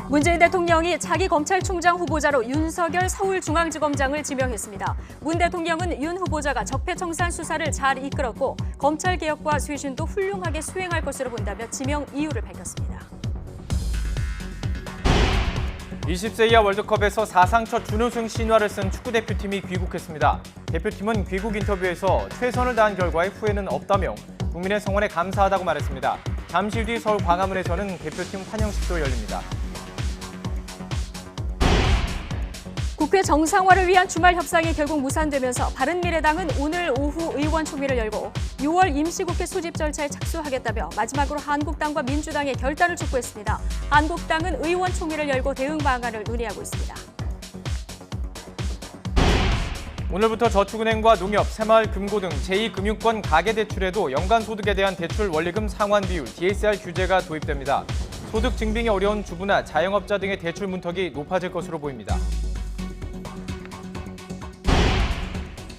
문재인 대통령이 차기 검찰총장 후보자로 윤석열 서울중앙지검장을 지명했습니다. 문 대통령은 윤 후보자가 적폐청산 수사를 잘 이끌었고 검찰개혁과 쇄신도 훌륭하게 수행할 것으로 본다며 지명 이유를 밝혔습니다. 20세 이하 월드컵에서 사상 첫 준우승 신화를 쓴 축구대표팀이 귀국했습니다. 대표팀은 귀국 인터뷰에서 최선을 다한 결과에 후회는 없다며 국민의 성원에 감사하다고 말했습니다. 잠시 뒤 서울 광화문에서는 대표팀 환영식도 열립니다. 국회 정상화를 위한 주말 협상이 결국 무산되면서 바른미래당은 오늘 오후 의원총회를 열고 6월 임시국회 소집 절차에 착수하겠다며 마지막으로 한국당과 민주당의 결단을 촉구했습니다. 한국당은 의원총회를 열고 대응 방안을 논의하고 있습니다. 오늘부터 저축은행과 농협, 새마을 금고 등 제2금융권 가계대출에도 연간소득에 대한 대출 원리금 상환 비율 DSR 규제가 도입됩니다. 소득 증빙이 어려운 주부나 자영업자 등의 대출 문턱이 높아질 것으로 보입니다.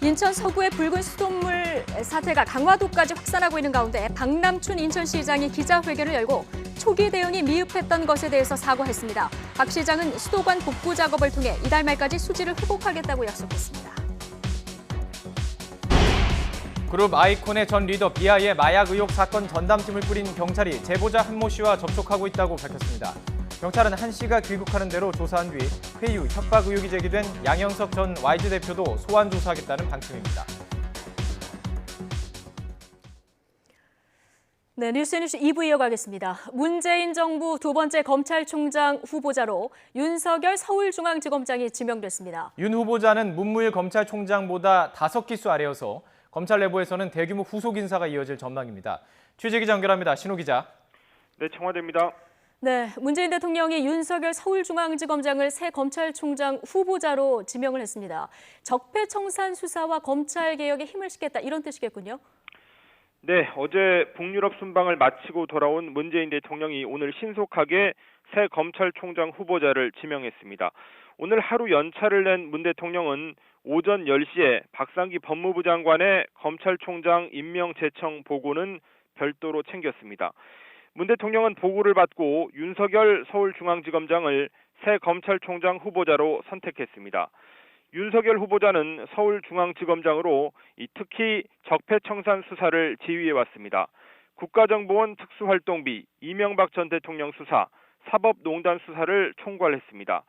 인천 서구의 붉은 수돗물 사태가 강화도까지 확산하고 있는 가운데 박남춘 인천시장이 기자회견을 열고 초기 대응이 미흡했던 것에 대해서 사과했습니다. 박 시장은 수도관 복구 작업을 통해 이달 말까지 수지를 회복하겠다고 약속했습니다. 그룹 아이콘의 전 리더 비아이의 마약 의혹 사건 전담팀을 꾸린 경찰이 제보자 한모 씨와 접촉하고 있다고 밝혔습니다. 경찰은 한 씨가 귀국하는 대로 조사한 뒤 회유, 협박 의혹이 제기된 양형석 전 YG 대표도 소환 조사하겠다는 방침입니다. 네, 뉴스뉴스 2부 이어가겠습니다. 문재인 정부 두 번째 검찰총장 후보자로 윤석열 서울중앙지검장이 지명됐습니다. 윤 후보자는 문무일 검찰총장보다 5기수 아래여서 검찰 내부에서는 대규모 후속 인사가 이어질 전망입니다. 취재기자 연결합니다. 신호 기자. 네, 청와대입니다. 네, 문재인 대통령이 윤석열 서울중앙지검장을 새 검찰총장 후보자로 지명을 했습니다. 적폐청산 수사와 검찰개혁에 힘을 싣겠다 이런 뜻이겠군요. 네, 어제 북유럽 순방을 마치고 돌아온 문재인 대통령이 오늘 신속하게 새 검찰총장 후보자를 지명했습니다. 오늘 하루 연차를 낸 문 대통령은 오전 10시에 박상기 법무부 장관의 검찰총장 임명 제청 보고는 별도로 챙겼습니다. 문 대통령은 보고를 받고 윤석열 서울중앙지검장을 새 검찰총장 후보자로 선택했습니다. 윤석열 후보자는 서울중앙지검장으로 특히 적폐청산 수사를 지휘해왔습니다. 국가정보원 특수활동비, 이명박 전 대통령 수사, 사법농단 수사를 총괄했습니다.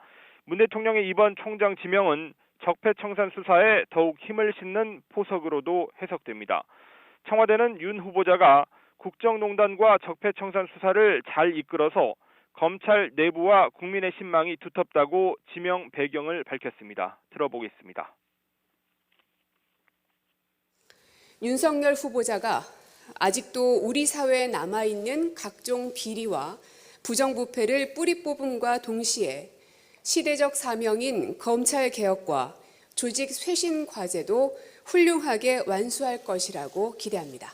문 대통령의 이번 총장 지명은 적폐청산 수사에 더욱 힘을 싣는 포석으로도 해석됩니다. 청와대는 윤 후보자가 국정농단과 적폐청산 수사를 잘 이끌어서 검찰 내부와 국민의 신망이 두텁다고 지명 배경을 밝혔습니다. 들어보겠습니다. 윤석열 후보자가 아직도 우리 사회에 남아있는 각종 비리와 부정부패를 뿌리 뽑음과 동시에 시대적 사명인 검찰 개혁과 조직 쇄신 과제도 훌륭하게 완수할 것이라고 기대합니다.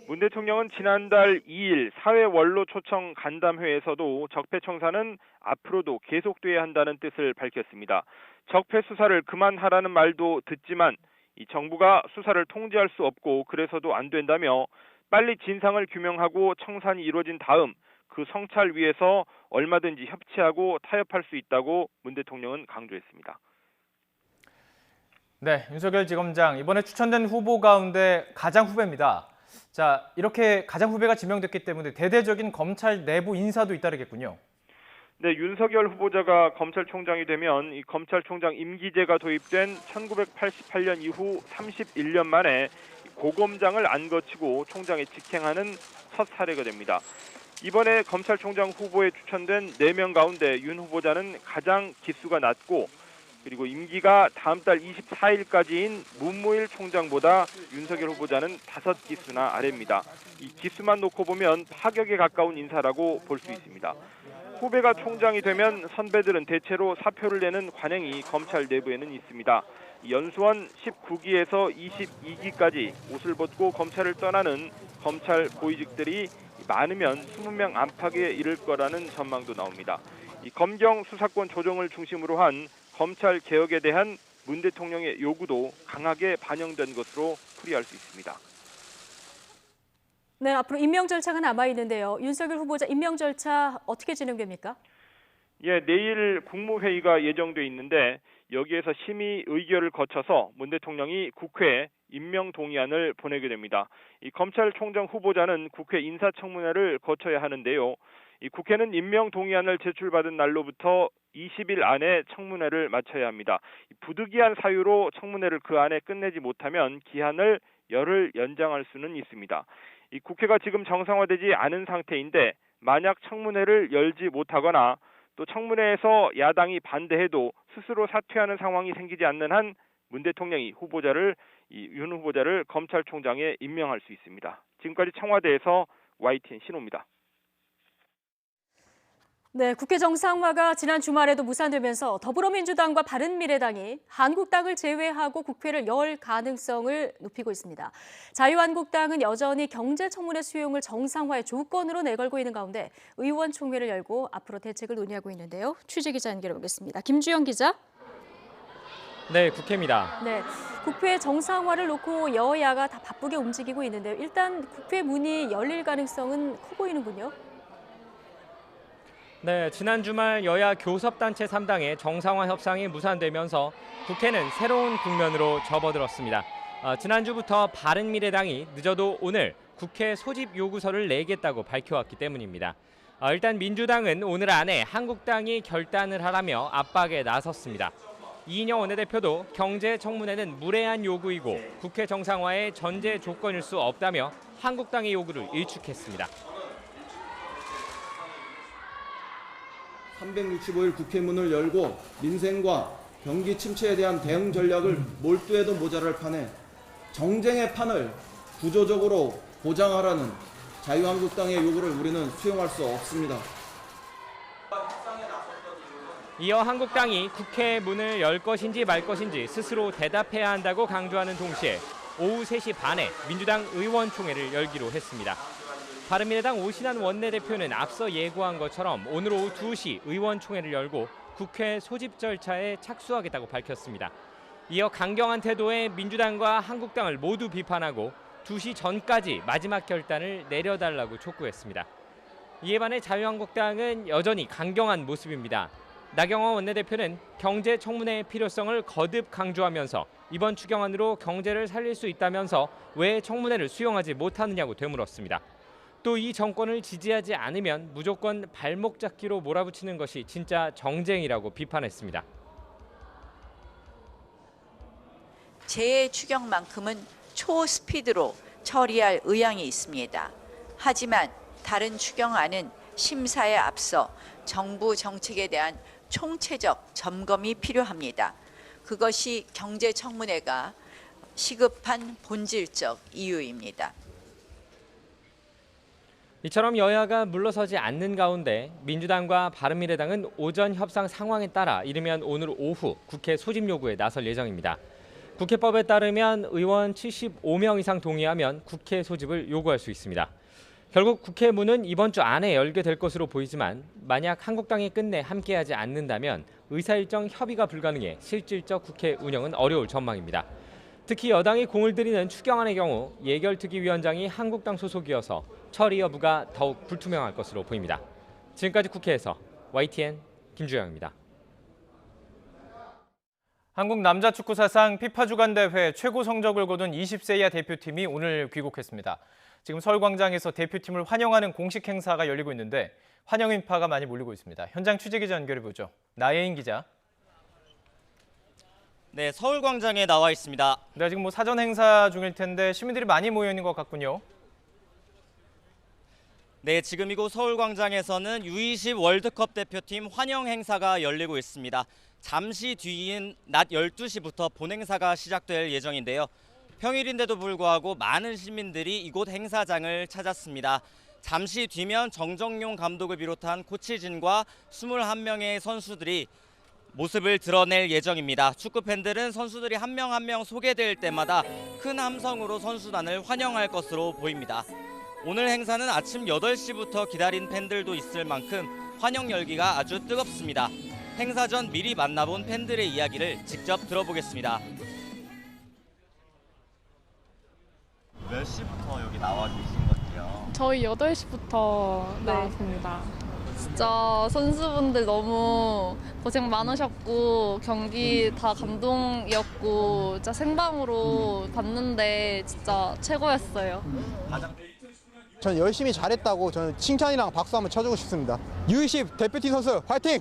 문 대통령은 지난달 2일 사회 원로 초청 간담회에서도 적폐청산은 앞으로도 계속돼야 한다는 뜻을 밝혔습니다. 적폐 수사를 그만하라는 말도 듣지만 이 정부가 수사를 통제할 수 없고 그래서도 안 된다며 빨리 진상을 규명하고 청산이 이루어진 다음 그 성찰 위해서 얼마든지 협치하고 타협할 수 있다고 문 대통령은 강조했습니다. 네, 윤석열 지검장 이번에 추천된 후보 가운데 가장 후배입니다. 자, 이렇게 가장 후배가 지명됐기 때문에 대대적인 검찰 내부 인사도 잇따르겠군요. 네, 윤석열 후보자가 검찰총장이 되면 이 검찰총장 임기제가 도입된 1988년 이후 31년 만에 고검장을 안 거치고 총장에 직행하는 첫 사례가 됩니다. 이번에 검찰총장 후보에 추천된 4명 가운데 윤 후보자는 가장 기수가 낮고 그리고 임기가 다음 달 24일까지인 문무일 총장보다 윤석열 후보자는 5기수나 아래입니다. 이 기수만 놓고 보면 파격에 가까운 인사라고 볼 수 있습니다. 후배가 총장이 되면 선배들은 대체로 사표를 내는 관행이 검찰 내부에는 있습니다. 연수원 19기에서 22기까지 옷을 벗고 검찰을 떠나는 검찰 고위직들이 많으면 20명 안팎에 이를 거라는 전망도 나옵니다. 이 검경 수사권 조정을 중심으로 한 검찰 개혁에 대한 문 대통령의 요구도 강하게 반영된 것으로 풀이할 수 있습니다. 네, 앞으로 임명 절차가 남아 있는데요. 윤석열 후보자 임명 절차 어떻게 진행됩니까? 예, 내일 국무회의가 예정돼 있는데 여기에서 심의 의결을 거쳐서 문 대통령이 국회에 임명 동의안을 보내게 됩니다. 이 검찰총장 후보자는 국회 인사청문회를 거쳐야 하는데요. 이 국회는 임명 동의안을 제출받은 날로부터 20일 안에 청문회를 마쳐야 합니다. 부득이한 사유로 청문회를 그 안에 끝내지 못하면 기한을 열흘 연장할 수는 있습니다. 이 국회가 지금 정상화되지 않은 상태인데 만약 청문회를 열지 못하거나 또 청문회에서 야당이 반대해도 스스로 사퇴하는 상황이 생기지 않는 한 문 대통령이 윤 후보자를 검찰총장에 임명할 수 있습니다. 지금까지 청와대에서 YTN 신호입니다. 네, 국회 정상화가 지난 주말에도 무산되면서 더불어민주당과 바른미래당이 한국당을 제외하고 국회를 열 가능성을 높이고 있습니다. 자유한국당은 여전히 경제청문회 수용을 정상화의 조건으로 내걸고 있는 가운데 의원총회를 열고 앞으로 대책을 논의하고 있는데요. 취재기자 연결해보겠습니다. 김주영 기자. 네, 국회입니다. 네, 국회 정상화를 놓고 여야가 다 바쁘게 움직이고 있는데요. 일단 국회 문이 열릴 가능성은 커 보이는군요. 네, 지난 주말 여야 교섭단체 3당의 정상화 협상이 무산되면서 국회는 새로운 국면으로 접어들었습니다. 지난주부터 바른미래당이 늦어도 오늘 국회 소집 요구서를 내겠다고 밝혀왔기 때문입니다. 일단 민주당은 오늘 안에 한국당이 결단을 하라며 압박에 나섰습니다. 이인영 원내대표도 경제청문회는 무례한 요구이고 국회 정상화의 전제 조건일 수 없다며 한국당의 요구를 일축했습니다. 365일 국회 문을 열고 민생과 경기 침체에 대한 대응 전략을 몰두해도 모자랄 판에 정쟁의 판을 구조적으로 보장하라는 자유한국당의 요구를 우리는 수용할 수 없습니다. 이어 한국당이 국회 문을 열 것인지 말 것인지 스스로 대답해야 한다고 강조하는 동시에 오후 3시 반에 민주당 의원총회를 열기로 했습니다. 바른미래당 오신환 원내대표는 앞서 예고한 것처럼 오늘 오후 2시 의원총회를 열고 국회 소집 절차에 착수하겠다고 밝혔습니다. 이어 강경한 태도의 민주당과 한국당을 모두 비판하고 2시 전까지 마지막 결단을 내려달라고 촉구했습니다. 이에 반해 자유한국당은 여전히 강경한 모습입니다. 나경원 원내대표는 경제청문회의 필요성을 거듭 강조하면서 이번 추경안으로 경제를 살릴 수 있다면서 왜 청문회를 수용하지 못하느냐고 되물었습니다. 또 이 정권을 지지하지 않으면 무조건 발목 잡기로 몰아붙이는 것이 진짜 정쟁이라고 비판했습니다. 재추경만큼은 초스피드로 처리할 의향이 있습니다. 하지만 다른 추경안은 심사에 앞서 정부 정책에 대한 총체적 점검이 필요합니다. 그것이 경제청문회가 시급한 본질적 이유입니다. 이처럼 여야가 물러서지 않는 가운데 민주당과 바른미래당은 오전 협상 상황에 따라 이르면 오늘 오후 국회 소집 요구에 나설 예정입니다. 국회법에 따르면 의원 75명 이상 동의하면 국회 소집을 요구할 수 있습니다. 결국 국회 문은 이번 주 안에 열게 될 것으로 보이지만 만약 한국당이 끝내 함께하지 않는다면 의사일정 협의가 불가능해 실질적 국회 운영은 어려울 전망입니다. 특히 여당이 공을 들이는 추경안의 경우 예결특위위원장이 한국당 소속이어서 처리 여부가 더욱 불투명할 것으로 보입니다. 지금까지 국회에서 YTN 김주영입니다. 한국 남자 축구 사상 피파 주간대회 최고 성적을 거둔 20세 이하 대표팀이 오늘 귀국했습니다. 지금 서울광장에서 대표팀을 환영하는 공식 행사가 열리고 있는데 환영 인파가 많이 몰리고 있습니다. 현장 취재기자 연결해보죠. 나예인 기자. 네, 서울광장에 나와 있습니다. 네, 지금 사전 행사 중일 텐데 시민들이 많이 모여 있는 것 같군요. 네, 지금 이곳 서울광장에서는 U20 월드컵 대표팀 환영 행사가 열리고 있습니다. 잠시 뒤인 낮 12시부터 본행사가 시작될 예정인데요. 평일인데도 불구하고 많은 시민들이 이곳 행사장을 찾았습니다. 잠시 뒤면 정정용 감독을 비롯한 코치진과 21명의 선수들이 모습을 드러낼 예정입니다. 축구 팬들은 선수들이 한 명 한 명 소개될 때마다 큰 함성으로 선수단을 환영할 것으로 보입니다. 오늘 행사는 아침 8시부터 기다린 팬들도 있을 만큼 환영 열기가 아주 뜨겁습니다. 행사 전 미리 만나본 팬들의 이야기를 직접 들어보겠습니다. 몇 시부터 여기 나와 계신 건데요? 저희 8시부터 나왔습니다. 진짜 선수분들 너무 고생 많으셨고 경기 다 감동이었고 진짜 생방으로 봤는데 진짜 최고였어요. 저는 열심히 잘했다고 저는 칭찬이랑 박수 한번 쳐주고 싶습니다. U20 대표팀 선수 화이팅!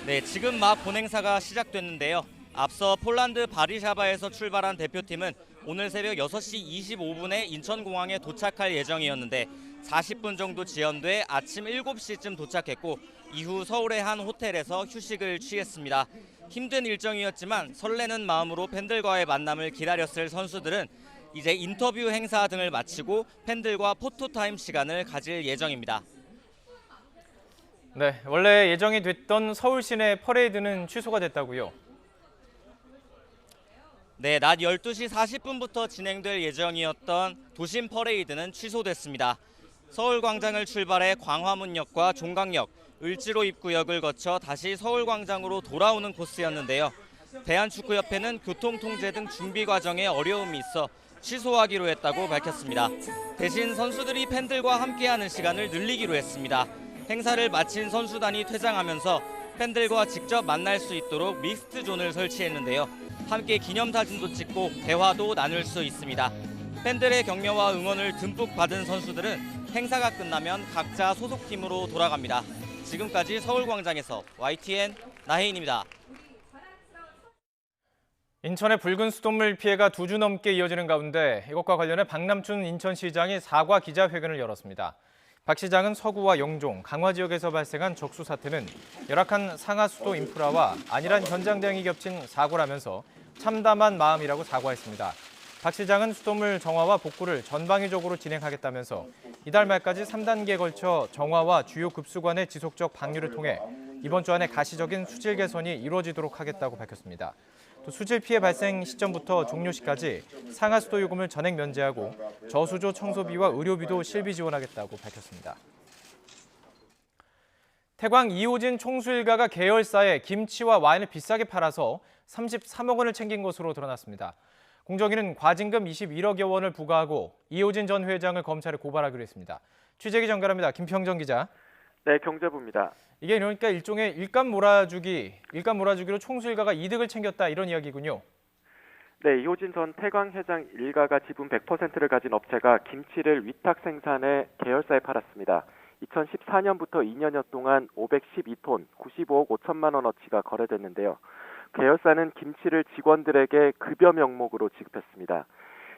네, 지금 막 본행사가 시작됐는데요. 앞서 폴란드 바리샤바에서 출발한 대표팀은 오늘 새벽 6시 25분에 인천공항에 도착할 예정이었는데 40분 정도 지연돼 아침 7시쯤 도착했고 이후 서울의 한 호텔에서 휴식을 취했습니다. 힘든 일정이었지만 설레는 마음으로 팬들과의 만남을 기다렸을 선수들은 이제 인터뷰 행사 등을 마치고 팬들과 포토타임 시간을 가질 예정입니다. 네, 원래 예정이 됐던 서울 시내 퍼레이드는 취소가 됐다고요? 네, 낮 12시 40분부터 진행될 예정이었던 도심 퍼레이드는 취소됐습니다. 서울광장을 출발해 광화문역과 종강역, 을지로 입구역을 거쳐 다시 서울광장으로 돌아오는 코스였는데요. 대한축구협회는 교통통제 등 준비 과정에 어려움이 있어 취소하기로 했다고 밝혔습니다. 대신 선수들이 팬들과 함께하는 시간을 늘리기로 했습니다. 행사를 마친 선수단이 퇴장하면서 팬들과 직접 만날 수 있도록 믹스트 존을 설치했는데요. 함께 기념사진도 찍고 대화도 나눌 수 있습니다. 팬들의 격려와 응원을 듬뿍 받은 선수들은 행사가 끝나면 각자 소속팀으로 돌아갑니다. 지금까지 서울광장에서 YTN 나혜인입니다. 인천의 붉은 수돗물 피해가 2주 넘게 이어지는 가운데 이것과 관련해 박남춘 인천시장이 사과 기자회견을 열었습니다. 박 시장은 서구와 영종, 강화 지역에서 발생한 적수 사태는 열악한 상하수도 인프라와 안일한 현장 대응이 겹친 사고라면서 참담한 마음이라고 사과했습니다. 박 시장은 수돗물 정화와 복구를 전방위적으로 진행하겠다면서 이달 말까지 3단계에 걸쳐 정화와 주요 급수관의 지속적 방류를 통해 이번 주 안에 가시적인 수질 개선이 이루어지도록 하겠다고 밝혔습니다. 또 수질 피해 발생 시점부터 종료 시까지 상하수도 요금을 전액 면제하고 저수조 청소비와 의료비도 실비 지원하겠다고 밝혔습니다. 태광 이호진 총수 일가가 계열사에 김치와 와인을 비싸게 팔아서 33억 원을 챙긴 것으로 드러났습니다. 공정위는 과징금 21억여 원을 부과하고 이호진 전 회장을 검찰에 고발하기로 했습니다. 취재기 전갈합니다. 김평정 기자. 네, 경제부입니다. 이게 그러니까 일종의 일감 몰아주기로 총수 일가가 이득을 챙겼다 이런 이야기군요. 네, 이호진 전 태광 회장 일가가 지분 100%를 가진 업체가 김치를 위탁 생산해 계열사에 팔았습니다. 2014년부터 2년여 동안 512톤, 95억 5천만 원어치가 거래됐는데요. 계열사는 김치를 직원들에게 급여 명목으로 지급했습니다.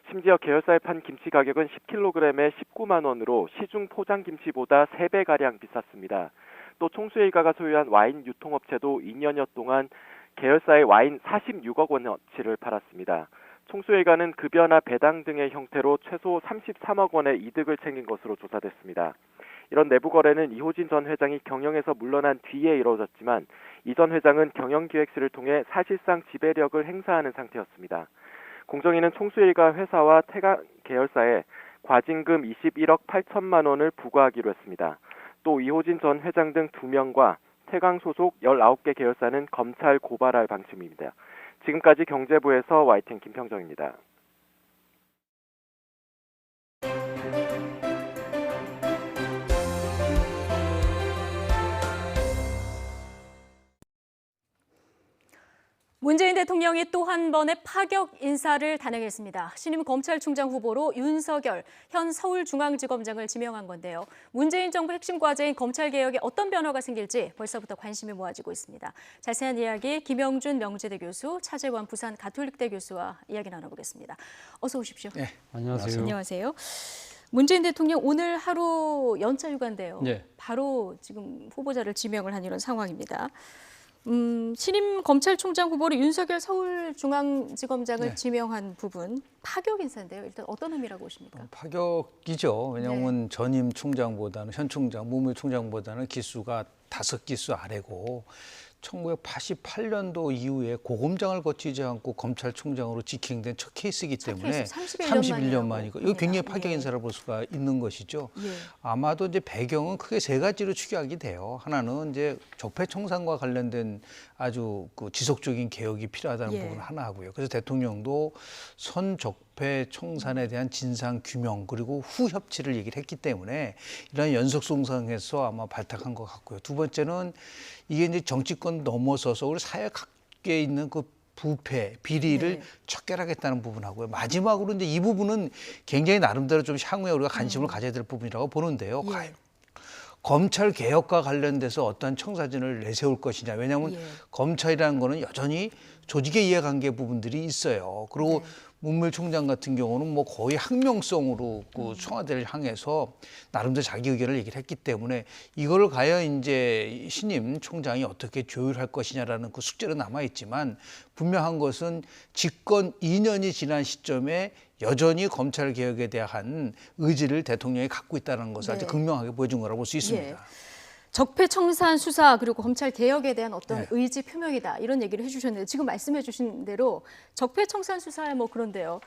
심지어 계열사에 판 김치 가격은 10kg에 19만 원으로 시중 포장 김치보다 3배가량 비쌌습니다. 또 총수 일가가 소유한 와인 유통업체도 2년여 동안 계열사의 와인 46억 원어치를 팔았습니다. 총수 일가는 급여나 배당 등의 형태로 최소 33억 원의 이득을 챙긴 것으로 조사됐습니다. 이런 내부 거래는 이호진 전 회장이 경영에서 물러난 뒤에 이루어졌지만 이 전 회장은 경영기획실을 통해 사실상 지배력을 행사하는 상태였습니다. 공정위는 총수 일가 회사와 태광 계열사에 과징금 21억 8천만 원을 부과하기로 했습니다. 또 이호진 전 회장 등 2명과 태광 소속 19개 계열사는 검찰 고발할 방침입니다. 지금까지 경제부에서 YTN 김평정입니다. 문재인 대통령이 또 한 번의 파격 인사를 단행했습니다. 신임 검찰총장 후보로 윤석열 현 서울중앙지검장을 지명한 건데요. 문재인 정부 핵심 과제인 검찰개혁에 어떤 변화가 생길지 벌써부터 관심이 모아지고 있습니다. 자세한 이야기 김영준 명지대 교수, 차재원 부산 가톨릭대 교수와 이야기 나눠보겠습니다. 어서 오십시오. 네, 안녕하세요. 안녕하세요. 문재인 대통령 오늘 하루 연차 휴가인데요. 네. 바로 지금 후보자를 지명을 한 이런 상황입니다. 신임 검찰총장 후보로 윤석열 서울중앙지검장을 네. 지명한 부분 파격 인사인데요. 일단 어떤 의미라고 보십니까? 파격이죠. 왜냐하면 전임 총장보다는 현 총장, 문무일 총장보다는 기수가 5기수 아래고 1988년도 이후에 고검장을 거치지 않고 검찰총장으로 직행된 첫 케이스이기 때문에 31년 만이고 이거 굉장히 파격 인사를 볼 수가 있는 것이죠. 예. 아마도 이제 배경은 크게 3가지로 추격이 돼요. 하나는 이제 적폐청산과 관련된 아주 그 지속적인 개혁이 필요하다는 부분 하나 하고요. 그래서 대통령도 선 적폐 적폐 청산에 대한 진상 규명 그리고 후 협치를 얘기를 했기 때문에 이런 연속성상에서 아마 발탁한 것 같고요. 두 번째는 이게 이제 정치권 넘어서서 우리 사회 각계에 있는 그 부패, 비리를 척결하겠다는 부분하고요. 마지막으로 이제 이 부분은 굉장히 나름대로 좀 향후에 우리가 관심을 가져야 될 부분이라고 보는데요. 과연 검찰 개혁과 관련돼서 어떠한 청사진을 내세울 것이냐. 왜냐하면 검찰이라는 거는 여전히 조직의 이해관계 부분들이 있어요. 그리고 문무일 총장 같은 경우는 뭐 거의 항명성으로 그 청와대를 향해서 나름대로 자기 의견을 얘기를 했기 때문에 이걸 과연 이제 신임 총장이 어떻게 조율할 것이냐라는 그 숙제는 남아있지만 분명한 것은 집권 2년이 지난 시점에 여전히 검찰 개혁에 대한 의지를 대통령이 갖고 있다는 것을 아주 극명하게 보여준 거라고 볼 수 있습니다. 적폐 청산 수사 그리고 검찰 개혁에 대한 어떤 의지 표명이다 이런 얘기를 해주셨는데 지금 말씀해주신 대로 적폐 청산 수사에 뭐 그런데요.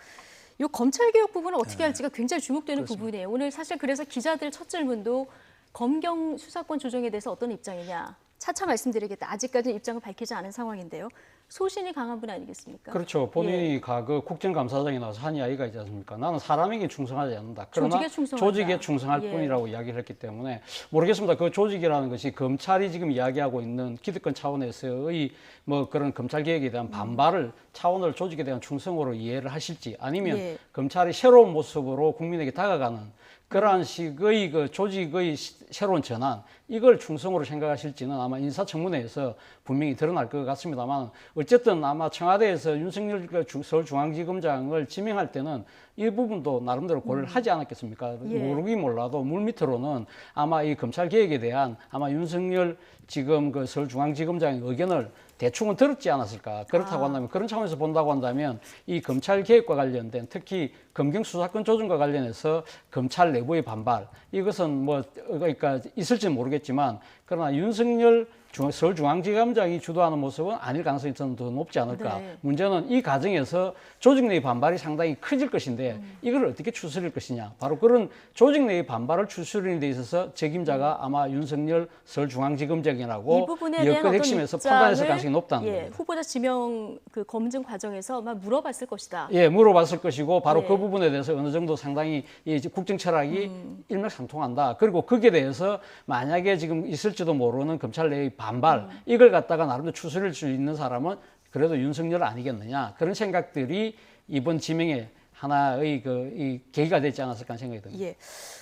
이 검찰 개혁 부분을 어떻게 할지가 굉장히 주목되는 부분이에요. 오늘 사실 그래서 기자들 첫 질문도 검경 수사권 조정에 대해서 어떤 입장이냐. 차차 말씀드리겠다. 아직까지는 입장을 밝히지 않은 상황인데요. 소신이 강한 분 아니겠습니까? 그렇죠. 본인이 그 국정감사장에 나와서 한 이야기가 있지 않습니까? 나는 사람에게 충성하지 않는다. 그러나 조직에 충성할 뿐이라고 이야기를 했기 때문에 모르겠습니다. 그 조직이라는 것이 검찰이 지금 이야기하고 있는 기득권 차원에서의 뭐 그런 검찰 개혁에 대한 반발을 차원을 조직에 대한 충성으로 이해를 하실지 아니면 검찰이 새로운 모습으로 국민에게 다가가는 그러한 식의 그 조직의 새로운 전환 이걸 충성으로 생각하실지는 아마 인사청문회에서 분명히 드러날 것 같습니다만 어쨌든 아마 청와대에서 윤석열 서울중앙지검장을 지명할 때는 이 부분도 나름대로 고려를 하지 않았겠습니까? 모르긴 몰라도 물밑으로는 아마 이 검찰 개혁에 대한 아마 윤석열 지금 그 서울중앙지검장의 의견을 대충은 들었지 않았을까. 그렇다고 한다면 그런 차원에서 본다고 한다면 이 검찰 개혁과 관련된 특히 검경 수사권 조정과 관련해서 검찰 내부의 반발 이것은 뭐 그러니까 있을지는 모르겠지만 그러나 윤석열 서울중앙지검장이 주도하는 모습은 아닐 가능성이 저는 더 높지 않을까. 문제는 이 과정에서 조직 내의 반발이 상당히 커질 것인데 이걸 어떻게 추스릴 것이냐. 바로 그런 조직 내의 반발을 추스리는 데 있어서 책임자가 아마 윤석열 서울중앙지검장이라고 여권 핵심에서 판단했을 가능성이 높다는 겁니다. 후보자 지명 그 검증 과정에서 아마 물어봤을 것이다. 물어봤을 것이고 바로 그 부분에 대해서 어느 정도 상당히 국정 철학이 일맥상통한다. 그리고 거기에 대해서 만약에 지금 있을지도 모르는 검찰 내의 반발 이걸 갖다가 나름대로 추스릴 수 있는 사람은 그래도 윤석열 아니겠느냐 그런 생각들이 이번 지명에 하나의 이 계기가 되지 않았을까 하는 생각이 듭니다.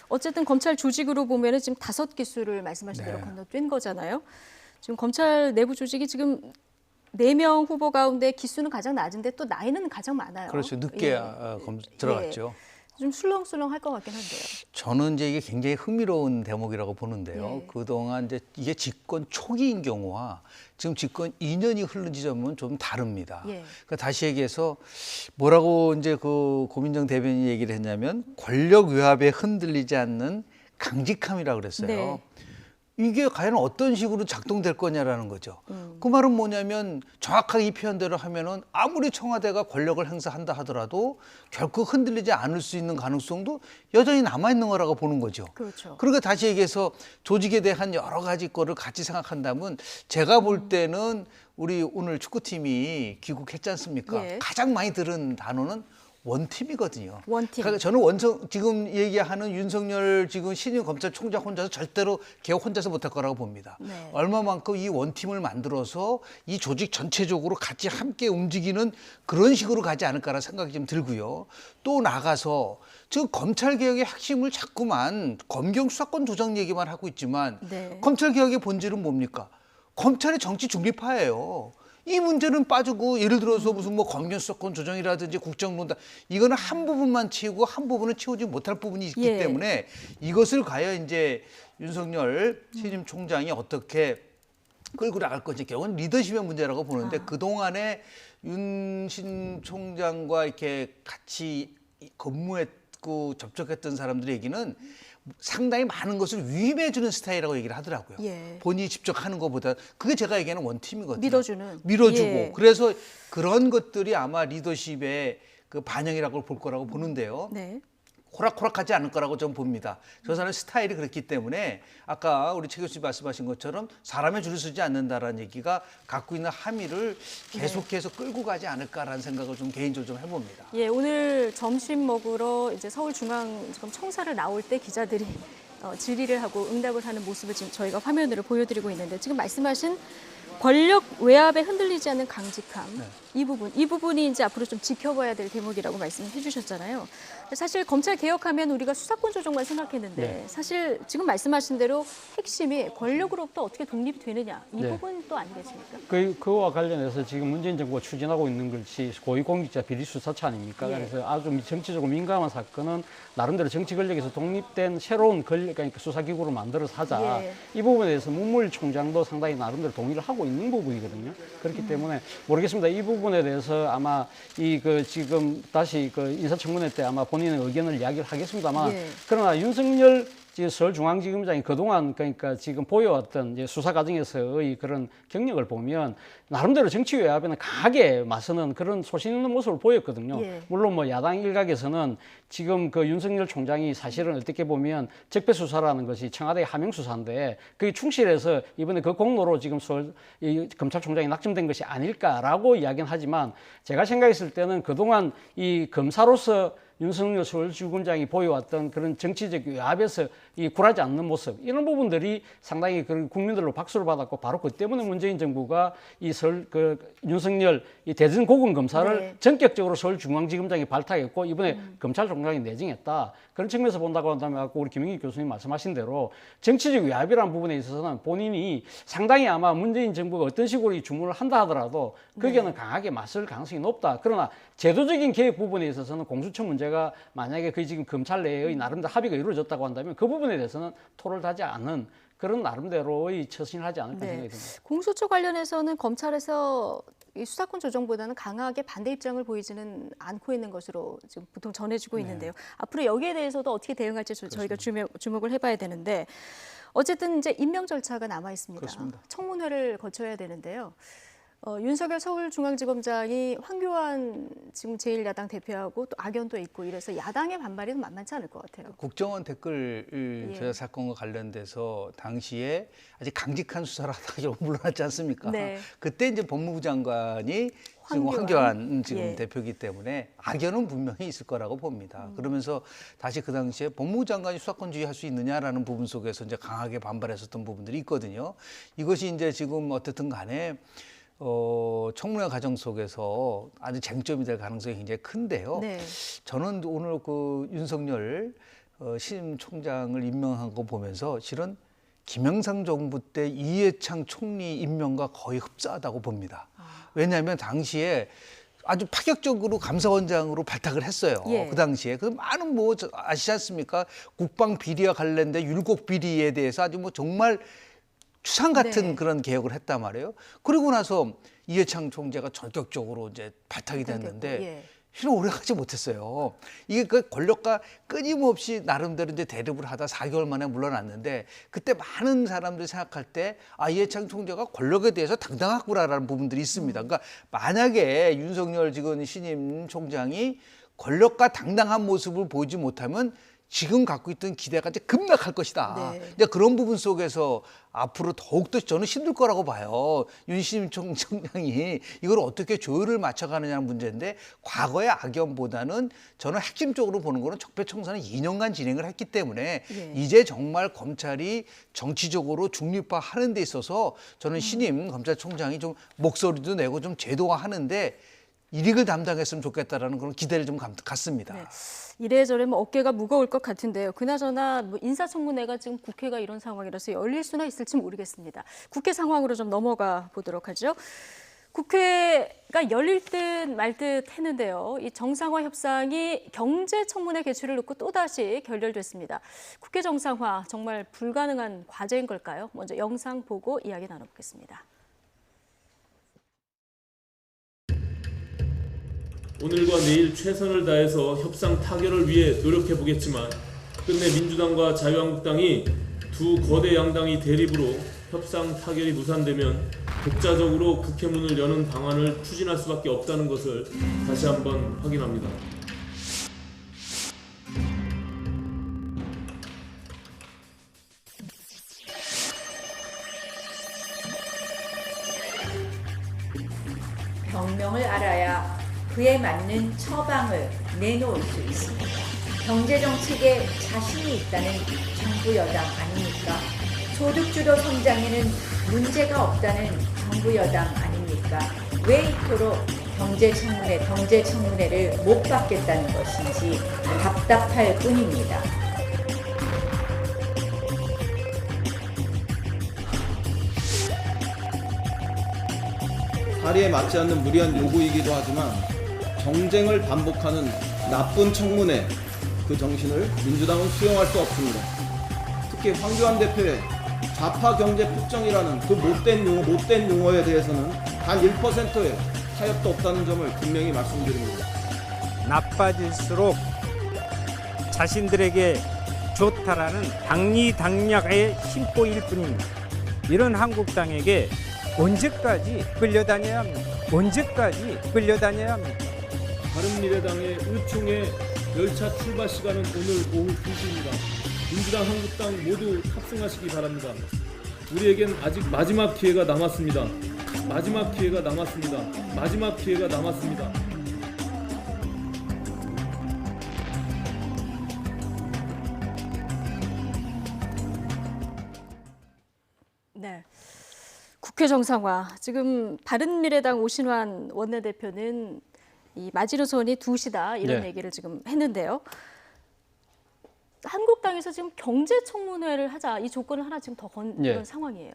어쨌든 검찰 조직으로 보면은 지금 5기수를 말씀하신 대로 건너뛴 거잖아요. 지금 검찰 내부 조직이 지금 4명 후보 가운데 기수는 가장 낮은데 또 나이는 가장 많아요. 그렇죠. 늦게 들어갔죠. 좀 술렁술렁할 것 같긴 한데요. 저는 이제 이게 굉장히 흥미로운 대목이라고 보는데요. 그동안 이제 이게 집권 초기인 경우와 지금 집권 2년이 흐른 지점은 좀 다릅니다. 그러니까 다시 얘기해서 뭐라고 이제 그 고민정 대변인이 얘기를 했냐면 권력 외압에 흔들리지 않는 강직함이라고 그랬어요. 이게 과연 어떤 식으로 작동될 거냐라는 거죠. 그 말은 뭐냐면 정확하게 이 표현대로 하면은 아무리 청와대가 권력을 행사한다 하더라도 결코 흔들리지 않을 수 있는 가능성도 여전히 남아있는 거라고 보는 거죠. 그러니까 다시 얘기해서 조직에 대한 여러 가지 거를 같이 생각한다면 제가 볼 때는 우리 오늘 축구팀이 귀국했지 않습니까? 가장 많이 들은 단어는 원팀이거든요. 그러니까 저는 지금 얘기하는 윤석열 지금 신임 검찰총장 혼자서 절대로 개혁 혼자서 못할 거라고 봅니다. 얼마만큼 이 원팀을 만들어서 이 조직 전체적으로 같이 함께 움직이는 그런 식으로 가지 않을까라는 생각이 좀 들고요. 또 나가서 지금 검찰 개혁의 핵심을 자꾸만 검경 수사권 조정 얘기만 하고 있지만 검찰 개혁의 본질은 뭡니까? 검찰의 정치 중립화예요. 이 문제는 빠지고 예를 들어서 무슨 뭐 검경 수사권 조정이라든지 국정농단 이거는 한 부분만 채우고 한 부분은 채우지 못할 부분이 있기 때문에 이것을 과연 이제 윤석열 신임 총장이 어떻게 끌고 나갈 건지 결국은 리더십의 문제라고 보는데 그동안에 윤 신 총장과 이렇게 같이 근무했고 접촉했던 사람들의 얘기는 상당히 많은 것을 위임해주는 스타일이라고 얘기를 하더라고요. 본인이 직접 하는 것보다 그게 제가 얘기하는 원팀이거든요. 밀어주고 그래서 그런 것들이 아마 리더십의 그 반영이라고 볼 거라고 보는데요. 호락호락하지 않을 거라고 좀 봅니다. 저 사람의 스타일이 그렇기 때문에 아까 우리 최 교수님 말씀하신 것처럼 사람의 줄을 서지 않는다라는 얘기가 갖고 있는 함의를 계속해서 끌고 가지 않을까라는 생각을 좀 개인적으로 좀 해봅니다. 예, 오늘 점심 먹으러 이제 서울중앙지검 청사를 나올 때 기자들이 질의를 하고 응답을 하는 모습을 지금 저희가 화면으로 보여드리고 있는데 지금 말씀하신 권력 외압에 흔들리지 않는 강직함 이 부분이 이제 앞으로 좀 지켜봐야 될 대목이라고 말씀해 주셨잖아요. 사실 검찰 개혁하면 우리가 수사권 조정만 생각했는데 사실 지금 말씀하신 대로 핵심이 권력으로부터 어떻게 독립되느냐 이 부분 또 아니겠습니까? 그와 관련해서 지금 문재인 정부가 추진하고 있는 것이 고위공직자 비리 수사처 아닙니까? 그래서 아주 정치적으로 민감한 사건은 나름대로 정치 권력에서 독립된 새로운 권력, 그러니까 수사기구를 만들어서 하자. 이 부분에 대해서 문무일 총장도 상당히 나름대로 동의를 하고 있는 부분이거든요. 그렇기 때문에 모르겠습니다. 이 부분에 대해서 아마 지금 다시 인사청문회 때 아마 본인의 의견을 이야기를 하겠습니다만 그러나 윤석열 서울중앙지검장이 그동안 그러니까 지금 보여왔던 이제 수사 과정에서의 그런 경력을 보면 나름대로 정치 외압에는 강하게 맞서는 그런 소신 있는 모습을 보였거든요. 물론 뭐 야당 일각에서는 지금 그 윤석열 총장이 사실은 어떻게 보면 적폐 수사라는 것이 청와대의 하명 수사인데 그게 충실해서 이번에 그 공로로 지금 이 검찰총장이 낙점된 것이 아닐까라고 이야기는 하지만 제가 생각했을 때는 그동안 이 검사로서 윤석열 서울지검장이 보여왔던 그런 정치적 외압에서 굴하지 않는 모습 이런 부분들이 상당히 그런 국민들로 박수를 받았고 바로 그 때문에 문재인 정부가 윤석열 대전 고검 검사를 전격적으로 서울중앙지검장이 발탁했고 이번에 검찰총장이 내정했다. 그런 측면에서 본다고 한다면 아까 우리 김영희 교수님 말씀하신 대로 정치적 외압이라는 부분에 있어서는 본인이 상당히 아마 문재인 정부가 어떤 식으로 이 주문을 한다 하더라도 거기에는 강하게 맞설 가능성이 높다. 그러나 제도적인 개혁 부분에 있어서는 공수처 문제가 만약에 지금 검찰 내의 나름대로 합의가 이루어졌다고 한다면 그 부분에 대해서는 토를 하지 않는 그런 나름대로의 처신을 하지 않을까 생각이 듭니다. 공수처 관련해서는 검찰에서 이 수사권 조정보다는 강하게 반대 입장을 보이지는 않고 있는 것으로 지금 보통 전해지고 있는데요. 앞으로 여기에 대해서도 어떻게 대응할지 저희가 주목을 해봐야 되는데 어쨌든 이제 임명 절차가 남아 있습니다. 그렇습니다. 청문회를 거쳐야 되는데요. 윤석열 서울중앙지검장이 황교안 지금 제1야당 대표하고 또 악연도 있고 이래서 야당의 반발이 만만치 않을 것 같아요. 국정원 댓글 조작 사건과 관련돼서 당시에 아주 강직한 수사를 하다가 물러났지 않습니까? 그때 이제 법무부 장관이 지금 황교안 지금 대표이기 때문에 악연은 분명히 있을 거라고 봅니다. 그러면서 다시 그 당시에 법무부 장관이 수사권주의 할 수 있느냐라는 부분 속에서 이제 강하게 반발했었던 부분들이 있거든요. 이것이 이제 지금 어떻든 간에 청문회 과정 속에서 아주 쟁점이 될 가능성이 굉장히 큰데요. 저는 오늘 그 윤석열 신임 총장을 임명한 거 보면서 실은 김영삼 정부 때 이해창 총리 임명과 거의 흡사하다고 봅니다. 왜냐하면 당시에 아주 파격적으로 감사원장으로 발탁을 했어요. 그 당시에. 그 많은 아시지 않습니까? 국방 비리와 관련된 율곡 비리에 대해서 아주 정말 추상 같은 그런 개혁을 했단 말이에요. 그리고 나서 이해창 총재가 전격적으로 이제 발탁이 됐는데 실은 오래가지 못했어요. 이게 그 권력과 끊임없이 나름대로 이제 대립을 하다 4개월 만에 물러났는데 그때 많은 사람들이 생각할 때 이해창 총재가 권력에 대해서 당당하구나라는 부분들이 있습니다. 그러니까 만약에 윤석열 지금 신임 총장이 권력과 당당한 모습을 보이지 못하면 지금 갖고 있던 기대가 이제 급락할 것이다. 이제 그런 부분 속에서 앞으로 더욱더 저는 힘들 거라고 봐요. 윤신임 총장이 이걸 어떻게 조율을 맞춰가느냐는 문제인데 과거의 악연보다는 저는 핵심적으로 보는 거는 적폐청산을 2년간 진행을 했기 때문에 이제 정말 검찰이 정치적으로 중립화하는 데 있어서 저는 신임 검찰총장이 좀 목소리도 내고 좀 제도화하는데 일익을 담당했으면 좋겠다라는 그런 기대를 좀 갖습니다. 이래저래 어깨가 무거울 것 같은데요. 그나저나 인사청문회가 지금 국회가 이런 상황이라서 열릴 수나 있을지 모르겠습니다. 국회 상황으로 좀 넘어가 보도록 하죠. 국회가 열릴 듯 말 듯 했는데요. 이 정상화 협상이 경제청문회 개최를 놓고 또다시 결렬됐습니다. 국회 정상화 정말 불가능한 과제인 걸까요? 먼저 영상 보고 이야기 나눠보겠습니다. 오늘과 내일 최선을 다해서 협상 타결을 위해 노력해 보겠지만 끝내 민주당과 자유한국당이 두 거대 양당이 대립으로 협상 타결이 무산되면 독자적으로 국회 문을 여는 방안을 추진할 수밖에 없다는 것을 다시 한번 확인합니다. 병명을 알아야 그에 맞는 처방을 내놓을 수 있습니다. 경제정책에 자신이 있다는 정부 여당 아닙니까? 소득주도 성장에는 문제가 없다는 정부 여당 아닙니까? 왜 이토록 경제청문회를 못 받겠다는 것인지 답답할 뿐입니다. 사리에 맞지 않는 무리한 요구이기도 하지만 정쟁을 반복하는 나쁜 청문회 그 정신을 민주당은 수용할 수 없습니다. 특히 황교안 대표의 좌파 경제 폭정이라는 그 못된 용어에 대해서는 단 1%의 타협도 없다는 점을 분명히 말씀드립니다. 나빠질수록 자신들에게 좋다라는 당리당략의 심보일 뿐입니다. 이런 한국당에게 언제까지 끌려다녀야 합니까? 언제까지 끌려다녀야 합니까? 바른미래당의 의총의 열차 출발 시간은 오늘 오후 2시입니다. 민주당, 한국당 모두 탑승하시기 바랍니다. 우리에겐 아직 마지막 기회가 남았습니다. 마지막 기회가 남았습니다. 마지막 기회가 남았습니다. 네. 국회 정상화. 지금 바른미래당 오신환 원내대표는 이 마지노선이 2시다 이런 네. 얘기를 지금 했는데요. 한국당에서 지금 경제청문회를 하자 이 조건을 하나 지금 더 건 그런 상황이에요.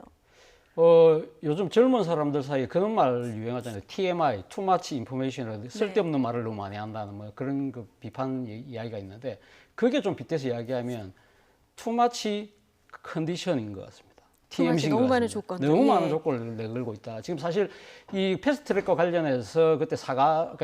요즘 젊은 사람들 사이에 그런 말 유행하잖아요. TMI, Too Much Information, 쓸데없는 말을 너무 많이 한다는 뭐 그런 그 비판 이야기가 있는데 그게 좀 빗대서 이야기하면 Too Much Condition인 것 같습니다. TMC인 너무 것 많은 같습니다. 조건들. 너무 많은 조건을 내걸고 있다. 지금 사실 이 패스트트랙과 관련해서 그때 사과,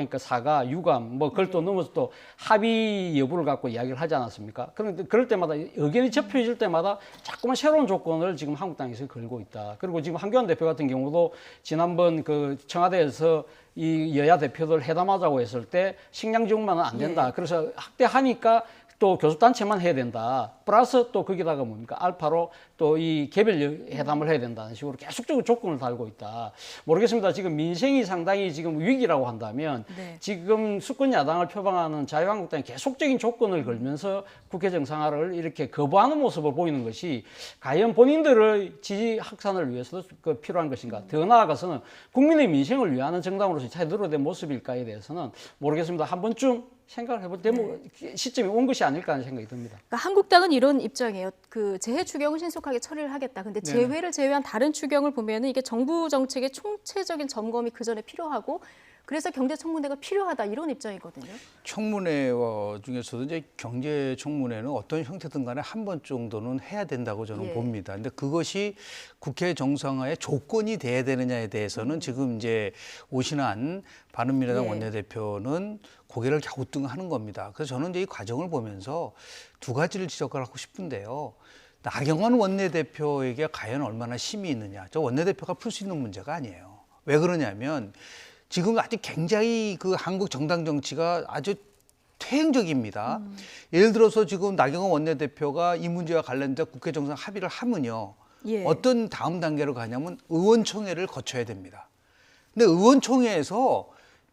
유감, 뭐 그걸 또 넘어서 또 합의 여부를 갖고 이야기를 하지 않았습니까? 그런데 그럴 때마다 의견이 접혀질 때마다 자꾸만 새로운 조건을 지금 한국당에서 걸고 있다. 그리고 지금 한교안 대표 같은 경우도 지난번 그 청와대에서 이 여야 대표들 회담하자고 했을 때 식량 지원만은 안 된다. 그래서 확대하니까 또 교섭단체만 해야 된다. 플러스 또 거기다가 뭡니까? 알파로 또 이 개별 회담을 해야 된다는 식으로 계속적으로 조건을 달고 있다. 모르겠습니다. 지금 민생이 상당히 지금 위기라고 한다면 지금 수권 야당을 표방하는 자유한국당이 계속적인 조건을 걸면서 국회 정상화를 이렇게 거부하는 모습을 보이는 것이 과연 본인들의 지지 확산을 위해서도 필요한 것인가. 더 나아가서는 국민의 민생을 위하는 정당으로서 제대로 된 모습일까에 대해서는 모르겠습니다. 한 번쯤 생각을 해볼 시점이 온 것이 아닐까 하는 생각이 듭니다. 그러니까 한국당은 이런 입장이에요. 그 재해 추경은 신속하게 처리를 하겠다. 근데 재해를 제외한 다른 추경을 보면은 이게 정부 정책의 총체적인 점검이 그 전에 필요하고 그래서 경제청문회가 필요하다 이런 입장이거든요. 청문회 중에서도 이제 경제청문회는 어떤 형태든 간에 한 번 정도는 해야 된다고 저는 봅니다. 근데 그것이 국회 정상화의 조건이 돼야 되느냐에 대해서는 지금 이제 오신환 바른미래당 원내대표는 고개를 갸우뚱하는 겁니다. 그래서 저는 이제 이 과정을 보면서 두 가지를 지적을 하고 싶은데요. 나경원 원내대표에게 과연 얼마나 힘이 있느냐. 저 원내대표가 풀 수 있는 문제가 아니에요. 왜 그러냐면 지금 아직 굉장히 그 한국 정당 정치가 아주 퇴행적입니다. 예를 들어서 지금 나경원 원내대표가 이 문제와 관련된 국회 정상 합의를 하면요. 어떤 다음 단계로 가냐면 의원총회를 거쳐야 됩니다. 근데 의원총회에서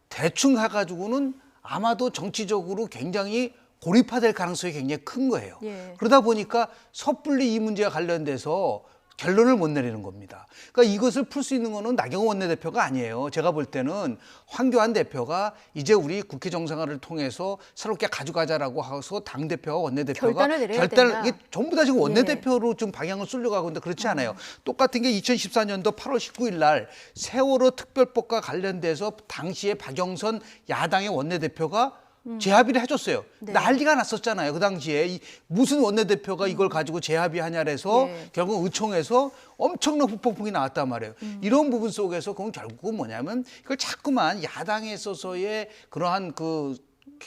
대충 해가지고는 아마도 정치적으로 굉장히 고립화될 가능성이 굉장히 큰 거예요. 그러다 보니까 섣불리 이 문제와 관련돼서 결론을 못 내리는 겁니다. 그러니까 이것을 풀 수 있는 거는 나경원 원내대표가 아니에요. 제가 볼 때는 황교안 대표가 이제 우리 국회 정상화를 통해서 새롭게 가져가자라고 해서 당대표와 원내대표가 결단을 이게 전부 다 지금 원내대표로 좀 방향을 쏠려가고 있는데 그렇지 않아요. 똑같은 게 2014년도 8월 19일 날 세월호 특별법과 관련돼서 당시에 박영선 야당의 원내대표가 재합의를 해줬어요. 난리가 났었잖아요. 그 당시에 무슨 원내대표가 이걸 가지고 재합의하냐래서 결국 의총에서 엄청난 후폭풍이 나왔단 말이에요. 이런 부분 속에서 그건 결국은 뭐냐면 이걸 자꾸만 야당에 있어서의 그러한 그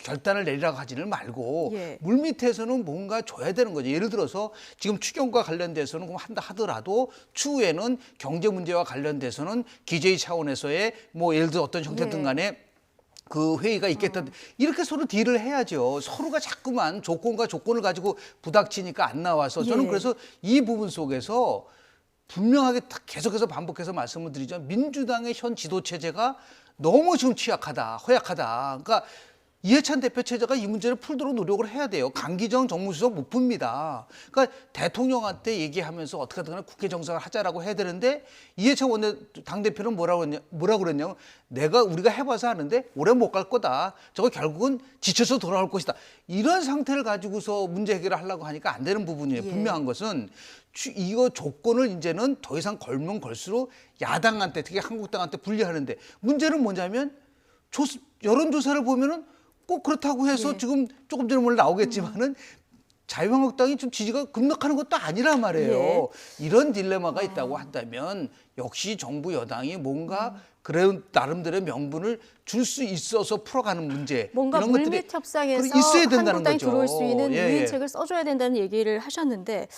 결단을 내리라고 하지는 말고 물밑에서는 뭔가 줘야 되는 거죠. 예를 들어서 지금 추경과 관련돼서는 그럼 한다 하더라도 추후에는 경제 문제와 관련돼서는 기재위 차원에서의 뭐 예를 들어 어떤 형태든 간에 그 회의가 있겠다. 이렇게 서로 딜을 해야죠. 서로가 자꾸만 조건과 조건을 가지고 부닥치니까 안 나와서 저는 그래서 이 부분 속에서 분명하게 계속해서 반복해서 말씀을 드리자면 민주당의 현 지도 체제가 너무 지금 취약하다, 허약하다. 그러니까 이해찬 대표 체제가 이 문제를 풀도록 노력을 해야 돼요. 강기정 정무수석 못 풉니다. 그러니까 대통령한테 얘기하면서 어떻게 하든 국회 정상을 하자라고 해야 되는데 이해찬 당대표는 뭐라고 그랬냐면 우리가 해봐서 하는데 오래 못 갈 거다. 저거 결국은 지쳐서 돌아올 것이다. 이런 상태를 가지고서 문제 해결을 하려고 하니까 안 되는 부분이에요. 분명한 것은 이거 조건을 이제는 더 이상 걸면 걸수록 야당한테 특히 한국당한테 불리하는데 문제는 뭐냐면 여론조사를 보면은 꼭 그렇다고 해서 지금 조금 전에 오늘 나오겠지만은 자유한국당이 좀 지지가 급락하는 것도 아니란 말이에요. 이런 딜레마가 있다고 한다면 역시 정부 여당이 뭔가 그런 나름대로의 명분을 줄 수 있어서 풀어가는 문제 뭔가 이런 물밑 것들이 협상에서 있어야 된다는 한국당이 거죠. 들어올 수 있는 유인책을 써줘야 된다는 얘기를 하셨는데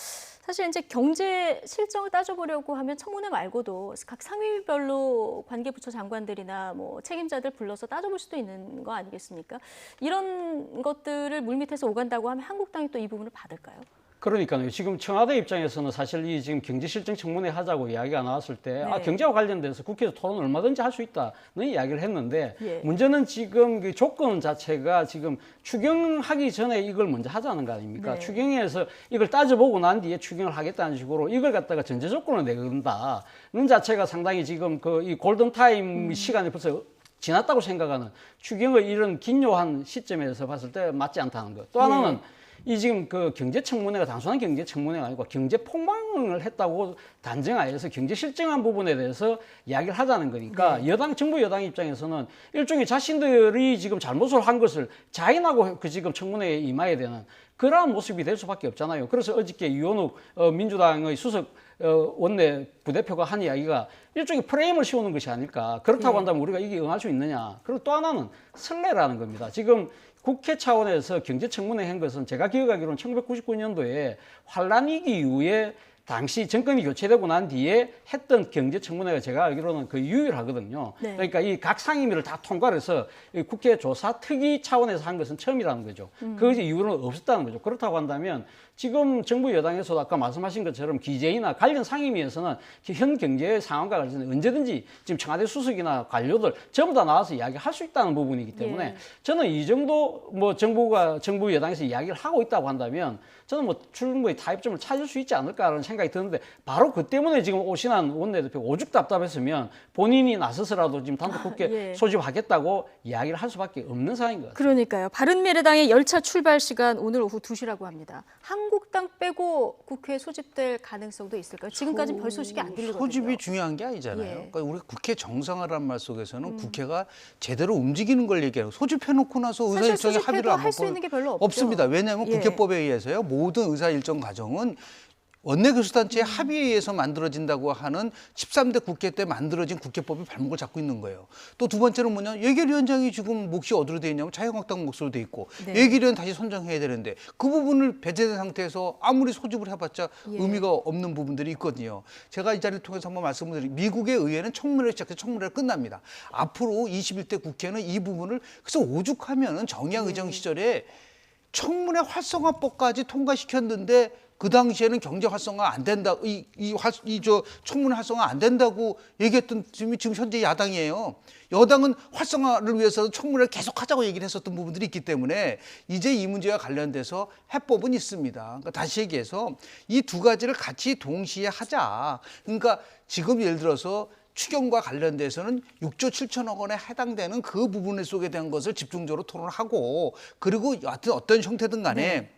사실 이제 경제 실정을 따져보려고 하면 청문회 말고도 각 상임위별로 관계부처 장관들이나 뭐 책임자들 불러서 따져볼 수도 있는 거 아니겠습니까? 이런 것들을 물밑에서 오간다고 하면 한국당이 또 이 부분을 받을까요? 그러니까요. 지금 청와대 입장에서는 사실 이 지금 경제실정 청문회 하자고 이야기가 나왔을 때 경제와 관련돼서 국회에서 토론 얼마든지 할 수 있다는 이야기를 했는데 문제는 지금 그 조건 자체가 지금 추경하기 전에 이걸 먼저 하자는 거 아닙니까? 추경에서 이걸 따져보고 난 뒤에 추경을 하겠다는 식으로 이걸 갖다가 전제 조건을 내건다는 자체가 상당히 지금 그 이 골든타임 시간이 벌써 지났다고 생각하는 추경의 이런 긴요한 시점에서 봤을 때 맞지 않다는 것. 또 하나는 이 지금 그 경제청문회가 단순한 경제청문회가 아니고 경제 폭망을 했다고 단정하에서 경제 실정한 부분에 대해서 이야기를 하자는 거니까 정부 여당 입장에서는 일종의 자신들이 지금 잘못을 한 것을 자인하고 그 지금 청문회에 임해야 되는 그러한 모습이 될 수밖에 없잖아요. 그래서 어저께 유현욱 민주당의 수석 원내 부대표가 한 이야기가 일종의 프레임을 씌우는 것이 아닐까. 그렇다고 한다면 우리가 이게 응할 수 있느냐. 그리고 또 하나는 선례라는 겁니다. 지금 국회 차원에서 경제청문회 한 것은 제가 기억하기로는 1999년도에 환란 위기 이후에 당시 정권이 교체되고 난 뒤에 했던 경제청문회가 제가 알기로는 거의 유일하거든요. 그러니까 이 각 상임위를 다 통과를 해서 국회 조사 특위 차원에서 한 것은 처음이라는 거죠. 그 이유는 없었다는 거죠. 그렇다고 한다면 지금 정부 여당에서도 아까 말씀하신 것처럼 기재위나 관련 상임위에서는 현 경제 상황과 관련해서 언제든지 지금 청와대 수석이나 관료들 전부 다 나와서 이야기할 수 있다는 부분이기 때문에 저는 이 정도 뭐 정부 여당에서 이야기를 하고 있다고 한다면 저는 뭐 충분히 타협점을 찾을 수 있지 않을까라는 생각이 드는데 바로 그 때문에 지금 오신환 원내대표가 오죽 답답했으면 본인이 나서서라도 지금 단독 국회 소집하겠다고 이야기를 할 수밖에 없는 상황인 것 같아요. 그러니까요. 바른미래당의 열차 출발 시간 오늘 오후 2시라고 합니다. 한국당 빼고 국회에 소집될 가능성도 있을까요? 지금까지 별 소식이 안 들리거든요. 소집이 중요한 게 아니잖아요. 그러니까 우리 국회 정상화라는 말 속에서는 국회가 제대로 움직이는 걸 얘기하고 소집해놓고 나서 의사 일정에 합의를 안 할수 있는 게 별로 없죠. 없습니다. 왜냐하면 국회법에 의해서요. 모든 의사 일정 과정은 원내교수단체의 합의에 의해서 만들어진다고 하는 13대 국회 때 만들어진 국회법이 발목을 잡고 있는 거예요. 또 두 번째는 뭐냐, 예결위원장이 지금 몫이 어디로 돼 있냐면 자유한국당 몫으로 돼 있고 예결위원 다시 선정해야 되는데 그 부분을 배제된 상태에서 아무리 소집을 해봤자 의미가 없는 부분들이 있거든요. 제가 이 자리를 통해서 한번 말씀을 드리면 미국의 의회는 청문회를 시작해서 청문회를 끝납니다. 앞으로 21대 국회는 이 부분을 그래서 오죽하면은 정의당 의정 시절에 청문회 활성화법까지 통과시켰는데 그 당시에는 경제 활성화 안 된다, 청문회 활성화 안 된다고 얘기했던 지금 현재 야당이에요. 여당은 활성화를 위해서 청문회를 계속하자고 얘기를 했었던 부분들이 있기 때문에 이제 이 문제와 관련돼서 해법은 있습니다. 그러니까 다시 얘기해서 이 두 가지를 같이 동시에 하자. 그러니까 지금 예를 들어서 추경과 관련돼서는 6조 7천억 원에 해당되는 그 부분 속에 대한 것을 집중적으로 토론하고 그리고 여하튼 어떤 형태든 간에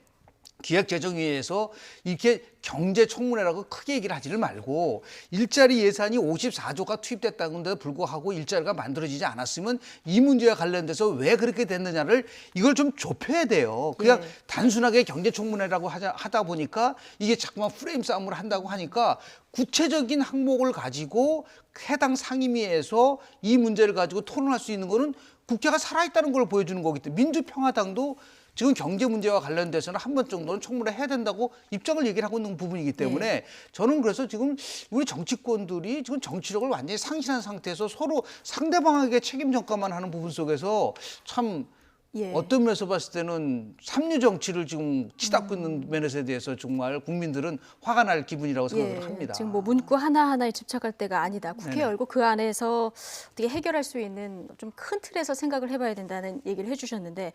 기획재정위에서 이렇게 경제청문회라고 크게 얘기를 하지를 말고 일자리 예산이 54조가 투입됐다는데도 불구하고 일자리가 만들어지지 않았으면 이 문제와 관련돼서 왜 그렇게 됐느냐를 이걸 좀 좁혀야 돼요. 그냥 단순하게 경제청문회라고 하다 보니까 이게 자꾸만 프레임 싸움을 한다고 하니까 구체적인 항목을 가지고 해당 상임위에서 이 문제를 가지고 토론할 수 있는 거는 국회가 살아있다는 걸 보여주는 거기 때문에 민주평화당도 지금 경제 문제와 관련돼서는 한 번 정도는 청문회 해야 된다고 입장을 얘기를 하고 있는 부분이기 때문에 저는 그래서 지금 우리 정치권들이 지금 정치력을 완전히 상실한 상태에서 서로 상대방에게 책임 전가만 하는 부분 속에서 참 예. 어떤 면에서 봤을 때는 삼류 정치를 지금 치닫고 있는 면에 대해서 정말 국민들은 화가 날 기분이라고 생각을 합니다. 지금 뭐 문구 하나하나에 집착할 때가 아니다. 국회 네네. 열고 그 안에서 어떻게 해결할 수 있는 좀 큰 틀에서 생각을 해봐야 된다는 얘기를 해주셨는데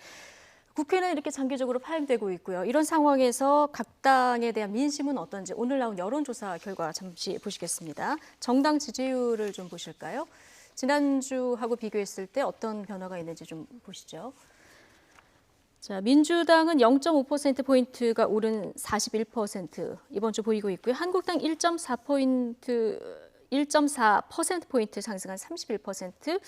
국회는 이렇게 장기적으로 파행되고 있고요. 이런 상황에서 각 당에 대한 민심은 어떤지 오늘 나온 여론조사 결과 잠시 보시겠습니다. 정당 지지율을 좀 보실까요? 지난주하고 비교했을 때 어떤 변화가 있는지 좀 보시죠. 자, 민주당은 0.5%포인트가 오른 41% 이번 주 보이고 있고요. 한국당 1.4%포인트 상승한 31%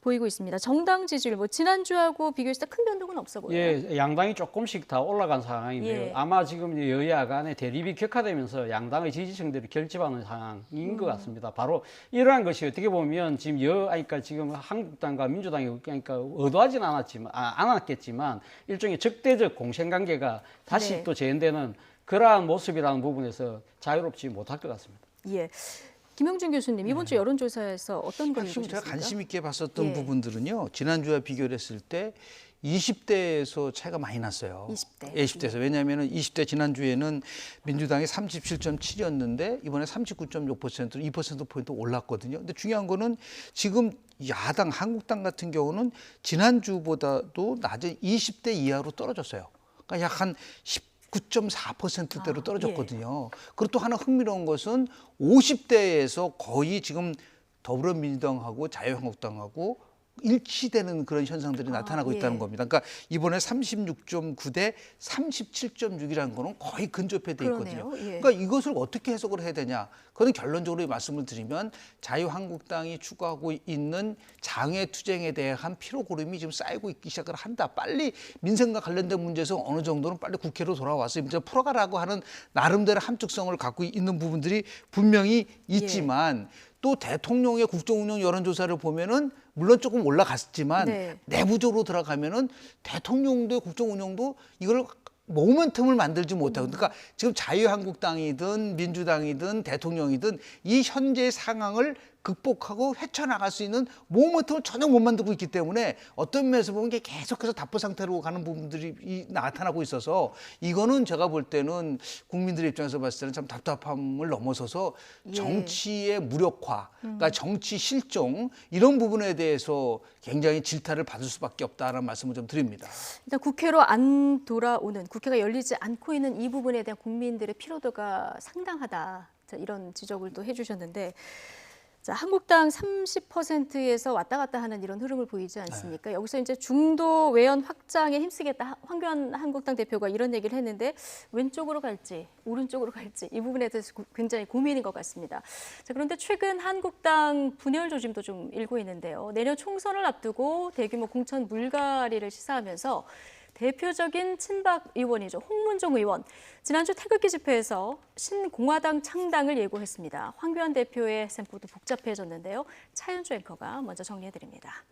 보이고 있습니다. 정당 지지율, 뭐 지난주하고 비교했을 때 큰 변동은 없어 보여요. 예, 양당이 조금씩 다 올라간 상황인데요. 예. 아마 지금 여야 간의 대립이 격화되면서 양당의 지지층들이 결집하는 상황인 것 같습니다. 바로 이러한 것이 어떻게 보면 지금 그러니까 지금 한국당과 민주당이 그러니까 의도하진 않았겠지만 일종의 적대적 공생관계가 다시 네. 또 재현되는 그러한 모습이라는 부분에서 자유롭지 못할 것 같습니다. 예. 김영준 교수님, 이번 주 여론조사에서 어떤 걸 지금 제가 보셨습니까? 관심 있게 봤었던 예. 부분들은요. 지난주와 비교를 했을 때 20대에서 차이가 많이 났어요. 20대. 20대에서. 왜냐하면 20대 지난주에는 민주당이 37.7이었는데 이번에 39.6%로 2%포인트 올랐거든요. 근데 중요한 거는 지금 야당, 한국당 같은 경우는 지난주보다도 낮은 20대 이하로 떨어졌어요. 그러니까 약 한 9.4%대로 떨어졌거든요. 그리고 또 하나 흥미로운 것은 50대에서 거의 지금 더불어민주당하고 자유한국당하고 일치되는 그런 현상들이 나타나고 있다는 겁니다. 그러니까 이번에 36.9 대 37.6이라는 거는 거의 근접해 돼 있거든요. 예. 그러니까 이것을 어떻게 해석을 해야 되냐? 그건 결론적으로 말씀을 드리면 자유한국당이 추구하고 있는 장외투쟁에 대한 피로고름이 지금 쌓이고 있기 시작을 한다. 빨리 민생과 관련된 문제에서 어느 정도는 빨리 국회로 돌아와서 이제 풀어가라고 하는 나름대로 함축성을 갖고 있는 부분들이 분명히 있지만 또 대통령의 국정운영 여론조사를 보면은 물론 조금 올라갔지만 내부적으로 들어가면은 대통령도 국정운영도 이걸 모멘텀을 만들지 못하고 그러니까 지금 자유한국당이든 민주당이든 대통령이든 이 현재 상황을 극복하고 헤쳐나갈 수 있는 모멘텀을 전혀 못 만들고 있기 때문에 어떤 면에서 보면 이게 계속해서 답보 상태로 가는 부분들이 나타나고 있어서 이거는 제가 볼 때는 국민들의 입장에서 봤을 때는 참 답답함을 넘어서서 정치의 무력화, 그러니까 정치 실종 이런 부분에 대해서 굉장히 질타를 받을 수밖에 없다라는 말씀을 좀 드립니다. 일단 국회로 안 돌아오는, 국회가 열리지 않고 있는 이 부분에 대한 국민들의 피로도가 상당하다. 자, 이런 지적을 또 해주셨는데 자, 한국당 30%에서 왔다 갔다 하는 이런 흐름을 보이지 않습니까? 여기서 이제 중도 외연 확장에 힘쓰겠다. 황교안 한국당 대표가 이런 얘기를 했는데 왼쪽으로 갈지 오른쪽으로 갈지 이 부분에 대해서 굉장히 고민인 것 같습니다. 자, 그런데 최근 한국당 분열 조짐도 좀 일고 있는데요. 내년 총선을 앞두고 대규모 공천 물갈이를 시사하면서 대표적인 친박 의원이죠. 홍문종 의원. 지난주 태극기 집회에서 신공화당 창당을 예고했습니다. 황교안 대표의 셈법도 복잡해졌는데요. 차윤주 앵커가 먼저 정리해드립니다.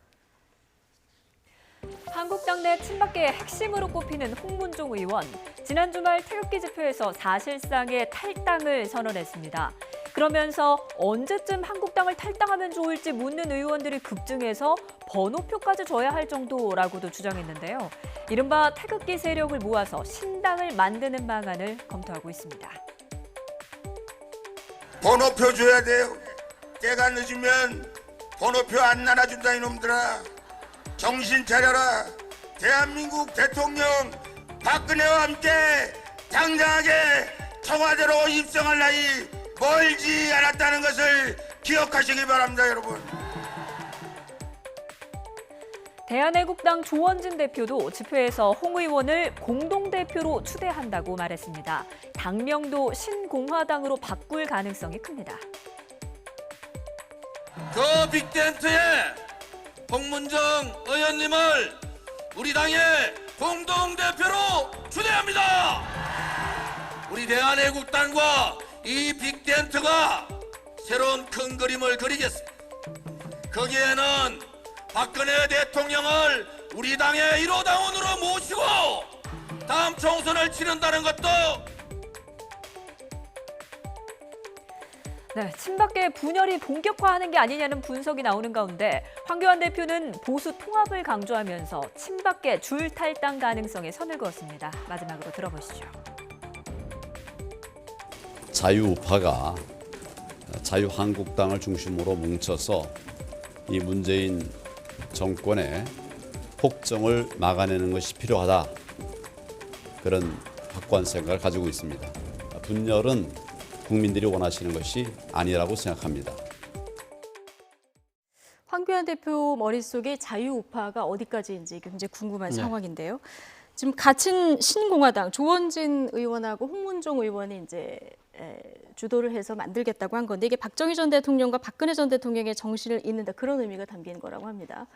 한국당 내 친박계의 핵심으로 꼽히는 홍문종 의원. 지난 주말 태극기 집회에서 사실상의 탈당을 선언했습니다. 그러면서 언제쯤 한국당을 탈당하면 좋을지 묻는 의원들이 급증해서 번호표까지 줘야 할 정도라고도 주장했는데요. 이른바 태극기 세력을 모아서 신당을 만드는 방안을 검토하고 있습니다. 번호표 줘야 돼요. 때가 늦으면 번호표 안 나눠준다 이놈들아. 정신 차려라. 대한민국 대통령 박근혜와 함께 당당하게 청와대로 입성할 나이 멀지 않았다는 것을 기억하시기 바랍니다, 여러분. 대한애국당 조원진 대표도 집회에서 홍 의원을 공동대표로 추대한다고 말했습니다. 당명도 신공화당으로 바꿀 가능성이 큽니다. 그 빅텐트에 홍문정 의원님을 우리 당의 공동대표로 추대합니다. 우리 대한애국당과 이 빅텐트가 새로운 큰 그림을 그리겠습니다. 거기에는 박근혜 대통령을 우리 당의 1호 당원으로 모시고 다음 총선을 치른다는 것도 네, 친박계 분열이 본격화하는 게 아니냐는 분석이 나오는 가운데 황교안 대표는 보수 통합을 강조하면서 친박계 줄 탈당 가능성에 선을 그었습니다. 마지막으로 들어보시죠. 자유우파가 자유한국당을 중심으로 뭉쳐서 이 문재인 정권의 폭정을 막아내는 것이 필요하다. 그런 확고한 생각을 가지고 있습니다. 분열은 국민들이 원하시는 것이 아니라고 생각합니다. 황교안 대표 머릿속에 자유우파가 어디까지인지 굉장히 궁금한 상황인데요. 지금 갇힌 신공화당 조원진 의원하고 홍문종 의원이 이제 주도를 해서 만들겠다고 한 건데 이게 박정희 전 대통령과 박근혜 전 대통령의 정신을 잇는다 그런 의미가 담긴 거라고 합니다.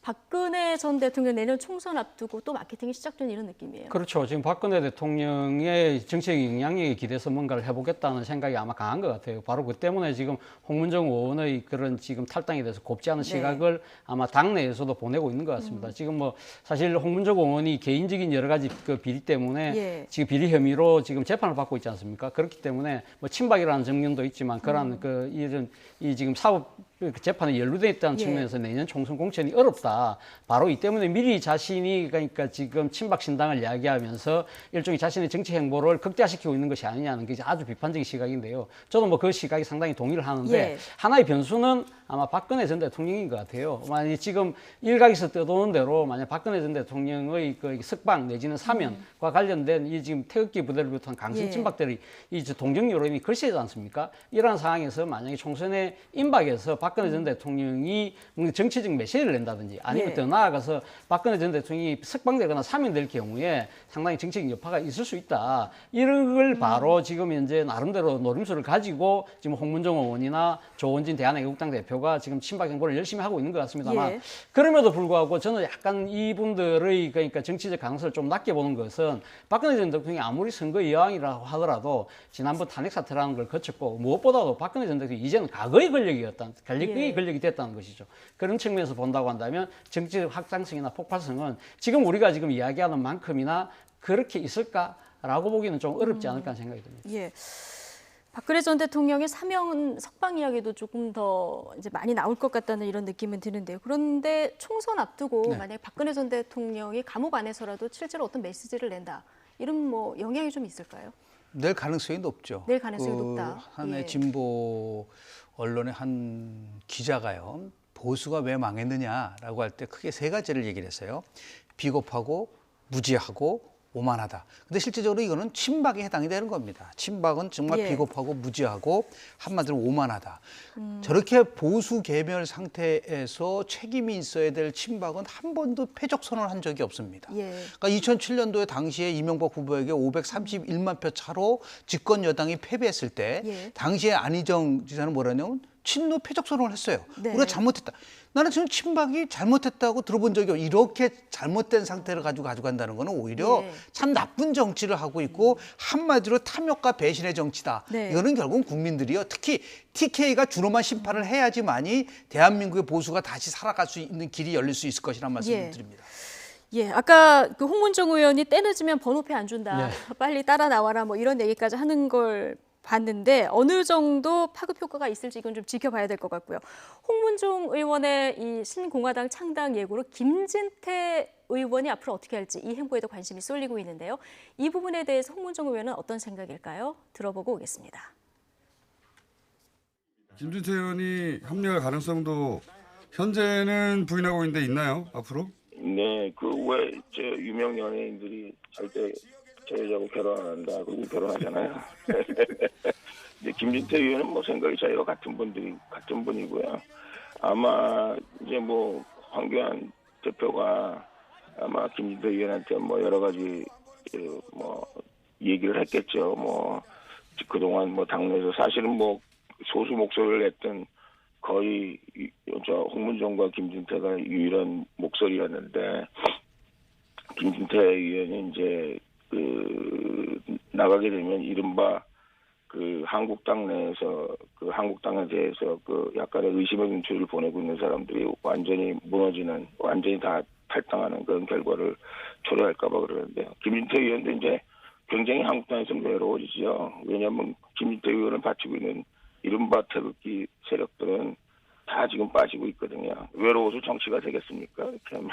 박근혜 전 대통령 내년 총선 앞두고 또 마케팅이 시작된 이런 느낌이에요. 그렇죠. 지금 박근혜 대통령의 정치적 영향력에 기대서 뭔가를 해보겠다는 생각이 아마 강한 것 같아요. 바로 그 때문에 지금 홍문종 의원의 그런 지금 탈당에 대해서 곱지 않은 시각을 아마 당내에서도 보내고 있는 것 같습니다. 지금 뭐 사실 홍문종 의원이 개인적인 여러 가지 그 비리 때문에 지금 비리 혐의로 지금 재판을 받고 있지 않습니까? 그렇기 때문에 뭐 친박이라는 정면도 있지만 그런 그 이런 이 지금 사법 재판에 연루돼 있다는 측면에서 내년 총선 공천이 어렵다. 바로 이 때문에 미리 자신이 그러니까 지금 친박 신당을 이야기하면서 일종의 자신의 정치 행보를 극대화시키고 있는 것이 아니냐는 게 아주 비판적인 시각인데요. 저도 뭐 그 시각이 상당히 동의를 하는데 하나의 변수는 아마 박근혜 전 대통령인 것 같아요. 만약 지금 일각에서 떠도는 대로 만약 박근혜 전 대통령의 그 석방 내지는 사면과 관련된 이 지금 태극기 부대를 비롯한 강성 친박들이 이 동정 여론이 글쎄지 않습니까? 이러한 상황에서 만약에 총선에 임박해서 박근혜 전 대통령이 정치적 메시지를 낸다든지 아니면 더 나아가서 박근혜 전 대통령이 석방되거나 사면될 경우에 상당히 정치적 여파가 있을 수 있다. 이런 걸 바로 지금 현재 나름대로 노림수를 가지고 지금 홍문종 의원이나 조원진 대한애국당 대표가 지금 친박 행보를 열심히 하고 있는 것 같습니다만 그럼에도 불구하고 저는 약간 이분들의 그러니까 정치적 가능성을 좀 낮게 보는 것은 박근혜 전 대통령이 아무리 선거 여왕이라고 하더라도 지난번 탄핵 사태라는 걸 거쳤고 무엇보다도 박근혜 전 대통령이 이제는 과거의 권력이었다는 권력이 됐다는 것이죠. 그런 측면에서 본다고 한다면 정치적 확장성이나 폭발성은 지금 우리가 지금 이야기하는 만큼이나 그렇게 있을까라고 보기는 좀 어렵지 않을까 하는 생각이 듭니다. 박근혜 전 대통령의 사면 석방 이야기도 조금 더 이제 많이 나올 것 같다는 이런 느낌은 드는데요. 그런데 총선 앞두고 만약 박근혜 전 대통령이 감옥 안에서라도 실제로 어떤 메시지를 낸다. 이런 뭐 영향이 좀 있을까요? 낼 가능성이 높죠. 낼 가능성이 높다. 한해 진보 언론의 한 기자가요. 보수가 왜 망했느냐라고 할 때 크게 세 가지를 얘기를 했어요. 비겁하고 무지하고 오만하다. 근데 실제적으로 이거는 친박에 해당이 되는 겁니다. 친박은 정말 비겁하고 무지하고 한마디로 오만하다. 저렇게 보수 계멸 상태에서 책임이 있어야 될 친박은 한 번도 패적 선언을 한 적이 없습니다. 그러니까 2007년도에 당시에 이명박 후보에게 531만 표 차로 집권 여당이 패배했을 때 당시에 안희정 지사는 뭐라냐면 친노 패적 선언을 했어요. 우리가 잘못했다. 나는 지금 친박이 잘못했다고 들어본 적이 없어요. 이렇게 잘못된 상태를 가지고 간다는 거는 오히려 참 나쁜 정치를 하고 있고 한마디로 탐욕과 배신의 정치다. 이거는 결국은 국민들이요. 특히 TK가 주로만 심판을 해야지만이 대한민국의 보수가 다시 살아갈 수 있는 길이 열릴 수 있을 것이라는 말씀을 드립니다. 아까 그 홍문종 의원이 때 늦으면 번호표 안 준다. 빨리 따라 나와라 뭐 이런 얘기까지 하는 걸 봤는데 어느 정도 파급 효과가 있을지 이건 좀 지켜봐야 될 것 같고요. 홍문종 의원의 이 신공화당 창당 예고로 김진태 의원이 앞으로 어떻게 할지 이 행보에도 관심이 쏠리고 있는데요. 이 부분에 대해서 홍문종 의원은 어떤 생각일까요? 들어보고 오겠습니다. 김진태 의원이 합류할 가능성도 현재는 부인하고 있는데 있나요? 앞으로? 네, 그 왜 저 유명 연예인들이 절대 저 여자하고 결혼 안 한다 그러고 결혼하잖아요. 근데 김진태 의원은 뭐 생각이 저희와 같은 분이고요. 아마 이제 뭐 황교안 대표가 아마 김진태 의원한테 뭐 여러 가지 뭐 얘기를 했겠죠. 뭐 그동안 뭐 당내에서 사실은 뭐 소수 목소리를 냈던 거의 저 홍문종과 김진태가 유일한 목소리였는데 김진태 의원이 이제 나가게 되면 이른바 그 한국당 내에서 그 한국당에 대해서 그 약간의 의심의 눈초리를 보내고 있는 사람들이 완전히 무너지는 완전히 다 탈당하는 그런 결과를 초래할까봐 그러는데요. 김진태 의원도 이제 굉장히 한국당에서는 외로워지죠. 왜냐하면 김진태 의원을 바치고 있는 이른바 태극기 세력들은 다 지금 빠지고 있거든요. 외로워서 정치가 되겠습니까? 이렇게 하면.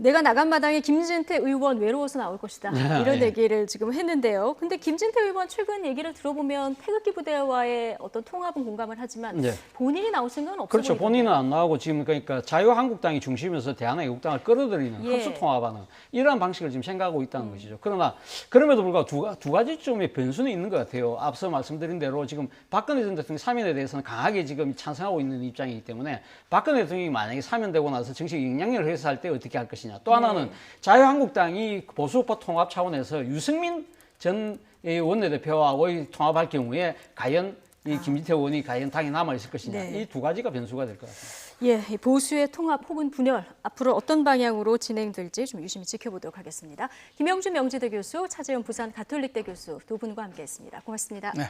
내가 나간 마당에 김진태 의원 외로워서 나올 것이다. 이런 네. 얘기를 지금 했는데요. 근데 김진태 의원 최근 얘기를 들어보면 태극기 부대와의 어떤 통합은 공감을 하지만 네. 본인이 나올 생각은 없어 그렇죠. 보이던데요. 본인은 안 나오고 지금 그러니까 자유한국당이 중심에서 대한애국당을 끌어들이는 예. 흡수 통합하는 이러한 방식을 지금 생각하고 있다는 것이죠. 그러나 그럼에도 불구하고 두 가지쯤의 변수는 있는 것 같아요. 앞서 말씀드린 대로 지금 박근혜 전 대통령 사면에 대해서는 강하게 지금 찬성하고 있는 입장이기 때문에 박근혜 대통령이 만약에 사면되고 나서 정치적 영향력을 행사할 때 어떻게 할 것이냐. 또 하나는 자유한국당이 보수우파 통합 차원에서 유승민 전 원내대표와의 통합할 경우에 과연 이 김진태 의원이 과연 당에 남아 있을 것이냐. 네. 이 두 가지가 변수가 될 것 같습니다. 예, 이 보수의 통합 혹은 분열 앞으로 어떤 방향으로 진행될지 좀 유심히 지켜보도록 하겠습니다. 김영준 명지대 교수, 차재현 부산 가톨릭대 교수 두 분과 함께했습니다. 고맙습니다. 네.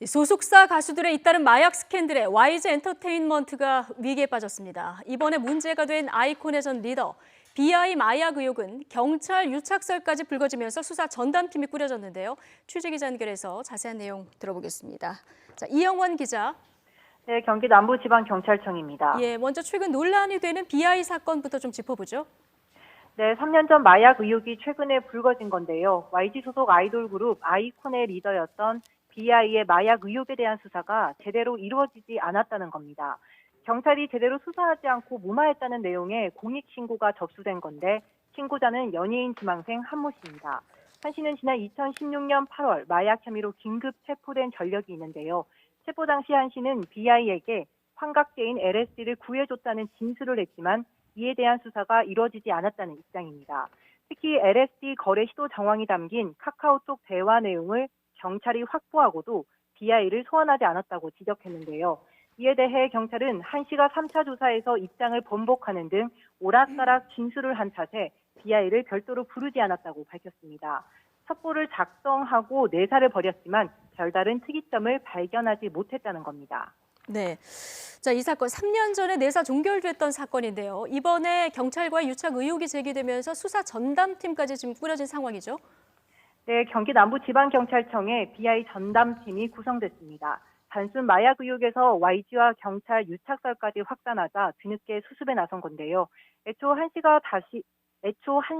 소속사 가수들의 잇따른 마약 스캔들에 YG 엔터테인먼트가 위기에 빠졌습니다. 이번에 문제가 된 아이콘의 전 리더 BI 마약 의혹은 경찰 유착설까지 불거지면서 수사 전담팀이 꾸려졌는데요. 취재기자 연결해서 자세한 내용 들어보겠습니다. 자, 이영원 기자. 네, 경기 남부지방경찰청입니다. 예, 먼저 최근 논란이 되는 BI 사건부터 좀 짚어보죠. 네, 3년 전 마약 의혹이 최근에 불거진 건데요. YG 소속 아이돌 그룹 아이콘의 리더였던 BI의 마약 의혹에 대한 수사가 제대로 이루어지지 않았다는 겁니다. 경찰이 제대로 수사하지 않고 무마했다는 내용의 공익신고가 접수된 건데 신고자는 연예인 지망생 한모 씨입니다. 한 씨는 지난 2016년 8월 마약 혐의로 긴급 체포된 전력이 있는데요. 체포 당시 한 씨는 BI에게 환각제인 LSD를 구해줬다는 진술을 했지만 이에 대한 수사가 이루어지지 않았다는 입장입니다. 특히 LSD 거래 시도 정황이 담긴 카카오톡 대화 내용을 경찰이 확보하고도 BI를 소환하지 않았다고 지적했는데요. 이에 대해 경찰은 한 씨가 3차 조사에서 입장을 번복하는 등 오락가락 진술을 한 탓에 BI를 별도로 부르지 않았다고 밝혔습니다. 첩보를 작성하고 내사를 벌였지만 별다른 특이점을 발견하지 못했다는 겁니다. 네, 자, 이 사건 3년 전에 내사 종결됐던 사건인데요. 이번에 경찰과의 유착 의혹이 제기되면서 수사 전담팀까지 지금 꾸려진 상황이죠. 네, 경기 남부지방경찰청에 BI 전담팀이 구성됐습니다. 단순 마약 의혹에서 YG와 경찰 유착설까지 확산하자 뒤늦게 수습에 나선 건데요. 애초 한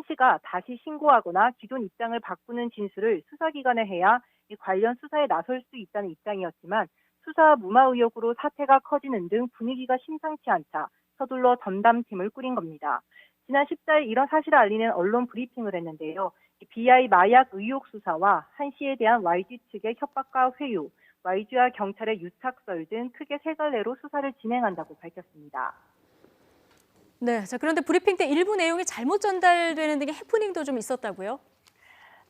씨가 다시 신고하거나 기존 입장을 바꾸는 진술을 수사기관에 해야 이 관련 수사에 나설 수 있다는 입장이었지만 수사 무마 의혹으로 사태가 커지는 등 분위기가 심상치 않자 서둘러 전담팀을 꾸린 겁니다. 지난 14일 이런 사실을 알리는 언론 브리핑을 했는데요. BI 마약 의혹 수사와 한 씨에 대한 YG 측의 협박과 회유, YG와 경찰의 유착설 등 크게 세 갈래로 수사를 진행한다고 밝혔습니다. 네, 자, 그런데 브리핑 때 일부 내용이 잘못 전달되는 등의 해프닝도 좀 있었다고요?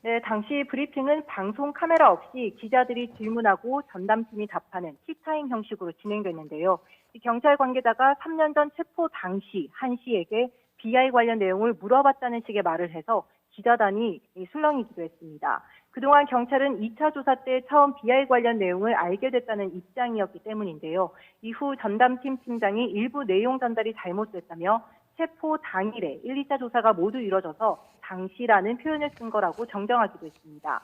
네, 당시 브리핑은 방송 카메라 없이 기자들이 질문하고 전담팀이 답하는 티타임 형식으로 진행됐는데요. 경찰 관계자가 3년 전 체포 당시 한 씨에게 BI 관련 내용을 물어봤다는 식의 말을 해서 기자단이 술렁이기도 했습니다. 그동안 경찰은 2차 조사 때 처음 BI 관련 내용을 알게 됐다는 입장이었기 때문인데요. 이후 전담팀 팀장이 일부 내용 전달이 잘못됐다며 체포 당일에 1, 2차 조사가 모두 이뤄져서 당시라는 표현을 쓴 거라고 정정하기도 했습니다.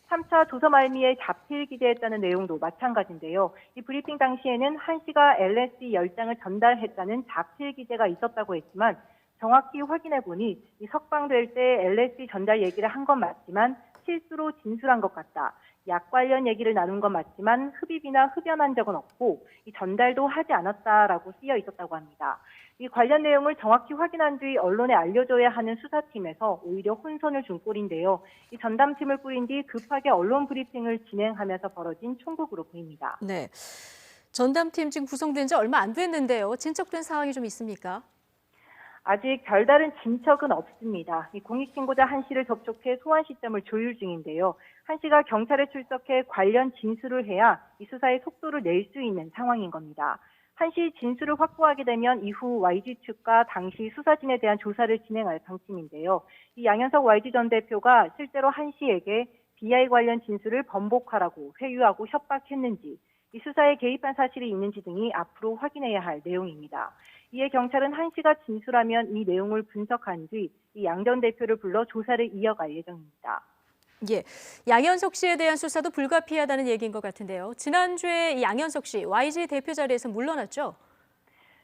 3차 조사 말미에 자필 기재했다는 내용도 마찬가지인데요. 이 브리핑 당시에는 한 씨가 LSD 10장을 전달했다는 자필 기재가 있었다고 했지만 정확히 확인해보니 이 석방될 때 LSD 전달 얘기를 한 건 맞지만 실수로 진술한 것 같다. 약 관련 얘기를 나눈 건 맞지만 흡입이나 흡연한 적은 없고 이 전달도 하지 않았다라고 쓰여 있었다고 합니다. 이 관련 내용을 정확히 확인한 뒤 언론에 알려줘야 하는 수사팀에서 오히려 혼선을 준 꼴인데요. 이 전담팀을 꾸린 뒤 급하게 언론 브리핑을 진행하면서 벌어진 총국으로 보입니다. 네, 전담팀 지금 구성된 지 얼마 안 됐는데요. 진척된 상황이 좀 있습니까? 아직 별다른 진척은 없습니다. 이 공익신고자 한 씨를 접촉해 소환 시점을 조율 중인데요. 한 씨가 경찰에 출석해 관련 진술을 해야 이 수사의 속도를 낼 수 있는 상황인 겁니다. 한 씨 진술을 확보하게 되면 이후 YG 측과 당시 수사진에 대한 조사를 진행할 방침인데요. 이 양현석 YG 전 대표가 실제로 한 씨에게 BI 관련 진술을 번복하라고 회유하고 협박했는지, 이 수사에 개입한 사실이 있는지 등이 앞으로 확인해야 할 내용입니다. 이에 경찰은 한 씨가 진술하면 이 내용을 분석한 뒤 이 양 전 대표를 불러 조사를 이어갈 예정입니다. 예, 양현석 씨에 대한 수사도 불가피하다는 얘기인 것 같은데요. 지난주에 이 양현석 씨 YG 대표 자리에서 물러났죠?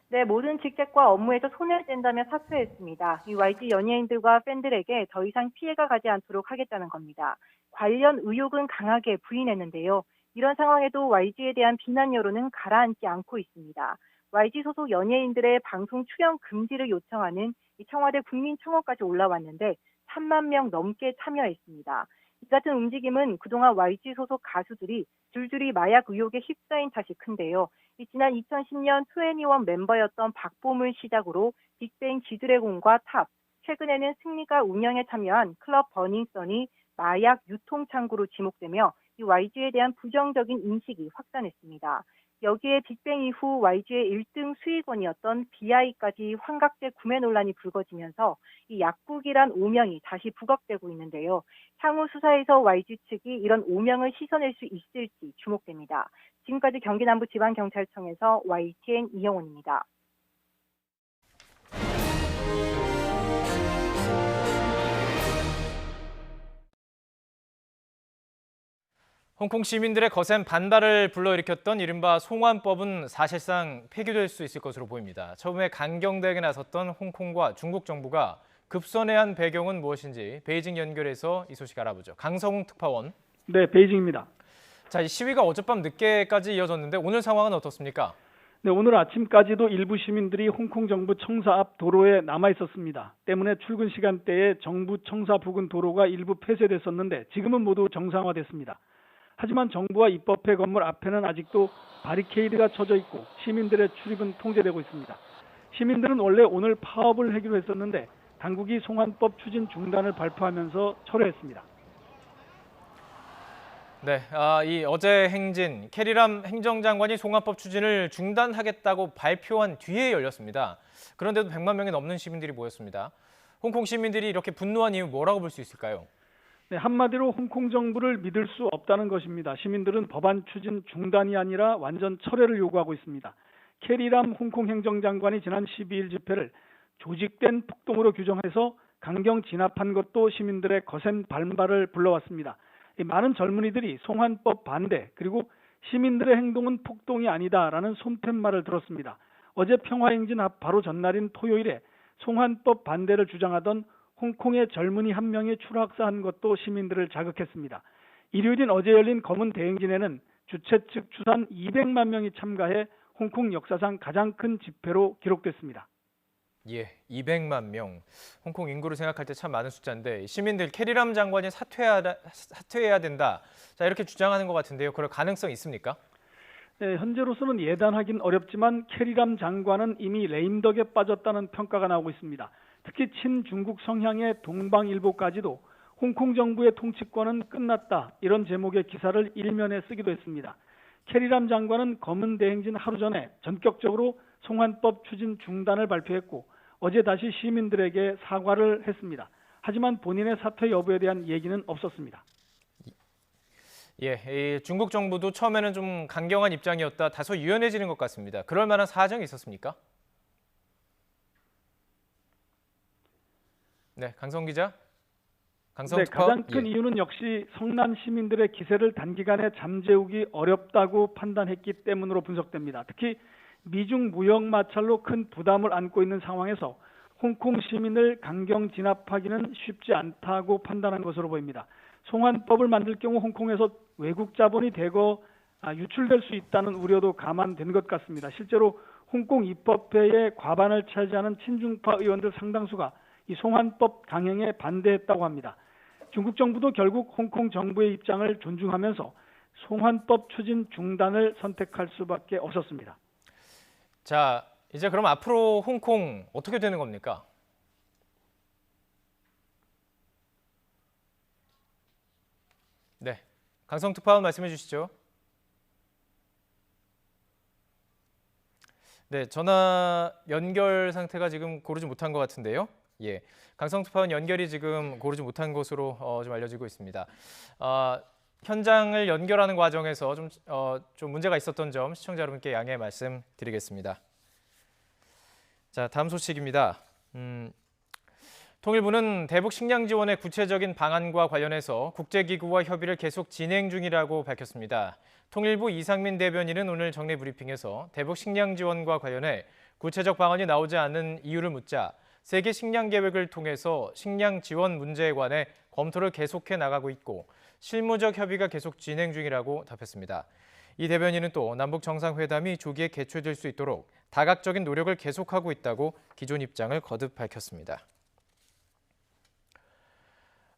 네, 모든 직책과 업무에서 손을 뗀다며 사퇴했습니다. 이 YG 연예인들과 팬들에게 더 이상 피해가 가지 않도록 하겠다는 겁니다. 관련 의혹은 강하게 부인했는데요. 이런 상황에도 YG에 대한 비난 여론은 가라앉지 않고 있습니다. YG 소속 연예인들의 방송 출연 금지를 요청하는 이 청와대 국민청원까지 올라왔는데 3만 명 넘게 참여했습니다. 이 같은 움직임은 그동안 YG 소속 가수들이 줄줄이 마약 의혹에 휩싸인 탓이 큰데요. 지난 2010년 2NE1 멤버였던 박봄을 시작으로 빅뱅, 지드래곤과 탑, 최근에는 승리가 운영에 참여한 클럽 버닝썬이 마약 유통 창구로 지목되며 이 YG에 대한 부정적인 인식이 확산했습니다. 여기에 빅뱅 이후 YG의 1등 수익원이었던 BI까지 환각제 구매 논란이 불거지면서 이 약국이란 오명이 다시 부각되고 있는데요. 향후 수사에서 YG 측이 이런 오명을 씻어낼 수 있을지 주목됩니다. 지금까지 경기 남부지방경찰청에서 YTN 이영훈입니다. 홍콩 시민들의 거센 반발을 불러일으켰던 이른바 송환법은 사실상 폐기될 수 있을 것으로 보입니다. 처음에 강경대응에 나섰던 홍콩과 중국 정부가 급선회한 한 배경은 무엇인지 베이징 연결해서 이 소식 알아보죠. 강성웅 특파원. 네, 베이징입니다. 자, 이 시위가 어젯밤 늦게까지 이어졌는데 오늘 상황은 어떻습니까? 네, 오늘 아침까지도 일부 시민들이 홍콩 정부 청사 앞 도로에 남아 있었습니다. 때문에 출근 시간대에 정부 청사 부근 도로가 일부 폐쇄됐었는데 지금은 모두 정상화됐습니다. 하지만 정부와 입법회 건물 앞에는 아직도 바리케이드가 쳐져 있고 시민들의 출입은 통제되고 있습니다. 시민들은 원래 오늘 파업을 하기로 했었는데 당국이 송환법 추진 중단을 발표하면서 철회했습니다. 네, 이 어제 행진, 캐리람 행정장관이 송환법 추진을 중단하겠다고 발표한 뒤에 열렸습니다. 그런데도 100만 명이 넘는 시민들이 모였습니다. 홍콩 시민들이 이렇게 분노한 이유 뭐라고 볼 수 있을까요? 네, 한마디로 홍콩 정부를 믿을 수 없다는 것입니다. 시민들은 법안 추진 중단이 아니라 완전 철회를 요구하고 있습니다. 캐리람 홍콩 행정장관이 지난 12일 집회를 조직된 폭동으로 규정해서 강경 진압한 것도 시민들의 거센 반발을 불러왔습니다. 많은 젊은이들이 송환법 반대 그리고 시민들의 행동은 폭동이 아니다라는 손팻말을 들었습니다. 어제 평화행진 앞 바로 전날인 토요일에 송환법 반대를 주장하던 홍콩의 젊은이 한 명이 추락사한 것도 시민들을 자극했습니다. 일요일인 어제 열린 검은 대행진에는 주최 측 추산 200만 명이 참가해 홍콩 역사상 가장 큰 집회로 기록됐습니다. 예, 200만 명. 홍콩 인구를 생각할 때 참 많은 숫자인데 시민들 캐리람 장관이 사퇴해야 된다. 자, 이렇게 주장하는 것 같은데요. 그럴 가능성이 있습니까? 네, 현재로서는 예단하긴 어렵지만 캐리람 장관은 이미 레임덕에 빠졌다는 평가가 나오고 있습니다. 특히 친중국 성향의 동방일보까지도 홍콩 정부의 통치권은 끝났다 이런 제목의 기사를 일면에 쓰기도 했습니다. 캐리람 장관은 검은 대행진 하루 전에 전격적으로 송환법 추진 중단을 발표했고 어제 다시 시민들에게 사과를 했습니다. 하지만 본인의 사퇴 여부에 대한 얘기는 없었습니다. 예, 중국 정부도 처음에는 좀 강경한 입장이었다 다소 유연해지는 것 같습니다. 그럴 만한 사정이 있었습니까? 네, 강성 기자. 네, 가장 큰 이유는 역시 성난 시민들의 기세를 단기간에 잠재우기 어렵다고 판단했기 때문으로 분석됩니다. 특히 미중 무역 마찰로 큰 부담을 안고 있는 상황에서 홍콩 시민을 강경 진압하기는 쉽지 않다고 판단한 것으로 보입니다. 송환법을 만들 경우 홍콩에서 외국 자본이 대거 유출될 수 있다는 우려도 감안된 것 같습니다. 실제로 홍콩 입법회의 과반을 차지하는 친중파 의원들 상당수가 이 송환법 강행에 반대했다고 합니다. 중국 정부도 결국 홍콩 정부의 입장을 존중하면서 송환법 추진 중단을 선택할 수밖에 없었습니다. 자, 이제 그럼 앞으로 홍콩 어떻게 되는 겁니까? 네, 강성 특파원 말씀해 주시죠. 네, 전화 연결 상태가 지금 고르지 못한 것 같은데요. 예, 강성 특파원 연결이 지금 고르지 못한 것으로 좀 알려지고 있습니다. 현장을 연결하는 과정에서 좀 문제가 있었던 점 시청자 여러분께 양해 말씀드리겠습니다. 자, 다음 소식입니다. 통일부는 대북 식량 지원의 구체적인 방안과 관련해서 국제기구와 협의를 계속 진행 중이라고 밝혔습니다. 통일부 이상민 대변인은 오늘 정례 브리핑에서 대북 식량 지원과 관련해 구체적 방안이 나오지 않는 이유를 묻자 세계 식량 계획을 통해서 식량 지원 문제에 관해 검토를 계속해 나가고 있고 실무적 협의가 계속 진행 중이라고 답했습니다. 이 대변인은 또 남북 정상회담이 조기에 개최될 수 있도록 다각적인 노력을 계속하고 있다고 기존 입장을 거듭 밝혔습니다.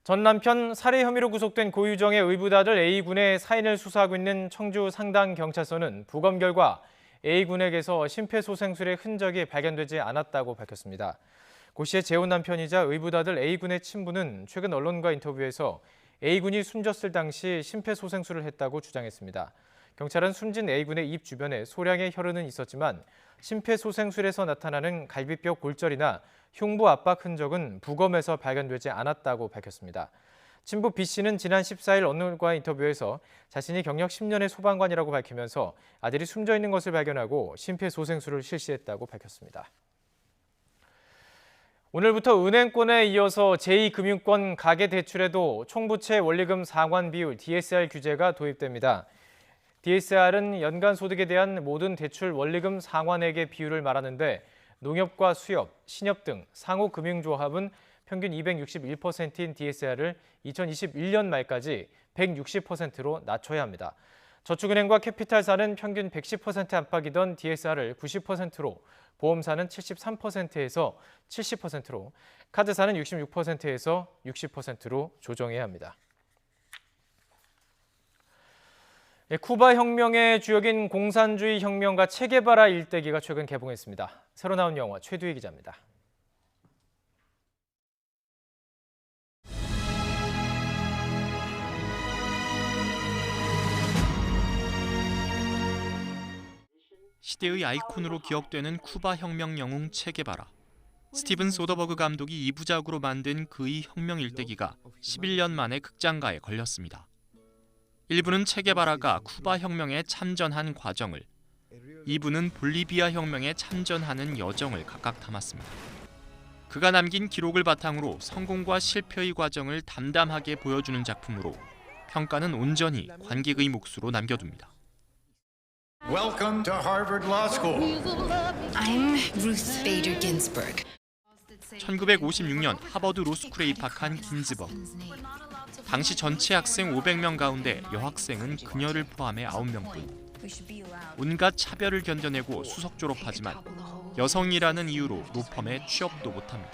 전 남편 살해 혐의로 구속된 고유정의 의붓아들 A군의 사인을 수사하고 있는 청주 상당경찰서는 부검 결과 A군에게서 심폐소생술의 흔적이 발견되지 않았다고 밝혔습니다. 고 씨의 재혼 남편이자 의붓아들 A군의 친부는 최근 언론과 인터뷰에서 A군이 숨졌을 당시 심폐소생술을 했다고 주장했습니다. 경찰은 숨진 A군의 입 주변에 소량의 혈흔은 있었지만 심폐소생술에서 나타나는 갈비뼈 골절이나 흉부 압박 흔적은 부검에서 발견되지 않았다고 밝혔습니다. 친부 B 씨는 지난 14일 언론과 인터뷰에서 자신이 경력 10년의 소방관이라고 밝히면서 아들이 숨져 있는 것을 발견하고 심폐소생술을 실시했다고 밝혔습니다. 오늘부터 은행권에 이어서 제2금융권 가계대출에도 총부채 원리금 상환 비율 DSR 규제가 도입됩니다. DSR은 연간 소득에 대한 모든 대출 원리금 상환액의 비율을 말하는데 농협과 수협, 신협 등 상호금융조합은 평균 261%인 DSR을 2021년 말까지 160%로 낮춰야 합니다. 저축은행과 캐피탈사는 평균 110% 안팎이던 DSR을 90%로, 보험사는 73%에서 70%로, 카드사는 66%에서 60%로 조정해야 합니다. 쿠바 혁명의 주역인 공산주의 혁명가 체게바라 일대기가 최근 개봉했습니다. 새로 나온 영화 최두희 기자입니다. 시대의 아이콘으로 기억되는 쿠바 혁명 영웅 체게바라. 스티븐 소더버그 감독이 2부작으로 만든 그의 혁명 일대기가 11년 만에 극장가에 걸렸습니다. 1부는 체게바라가 쿠바 혁명에 참전한 과정을, 2부는 볼리비아 혁명에 참전하는 여정을 각각 담았습니다. 그가 남긴 기록을 바탕으로 성공과 실패의 과정을 담담하게 보여주는 작품으로 평가는 온전히 관객의 몫으로 남겨둡니다. Welcome to Harvard Law School. I'm Ruth Bader Ginsburg. 1956년 하버드 로스쿨에 입학한 긴즈버그. 당시 전체 학생 500명 가운데 여학생은 그녀를 포함해 9명뿐. 온갖 차별을 견뎌내고 수석 졸업하지만 여성이라는 이유로 로펌에 취업도 못합니다.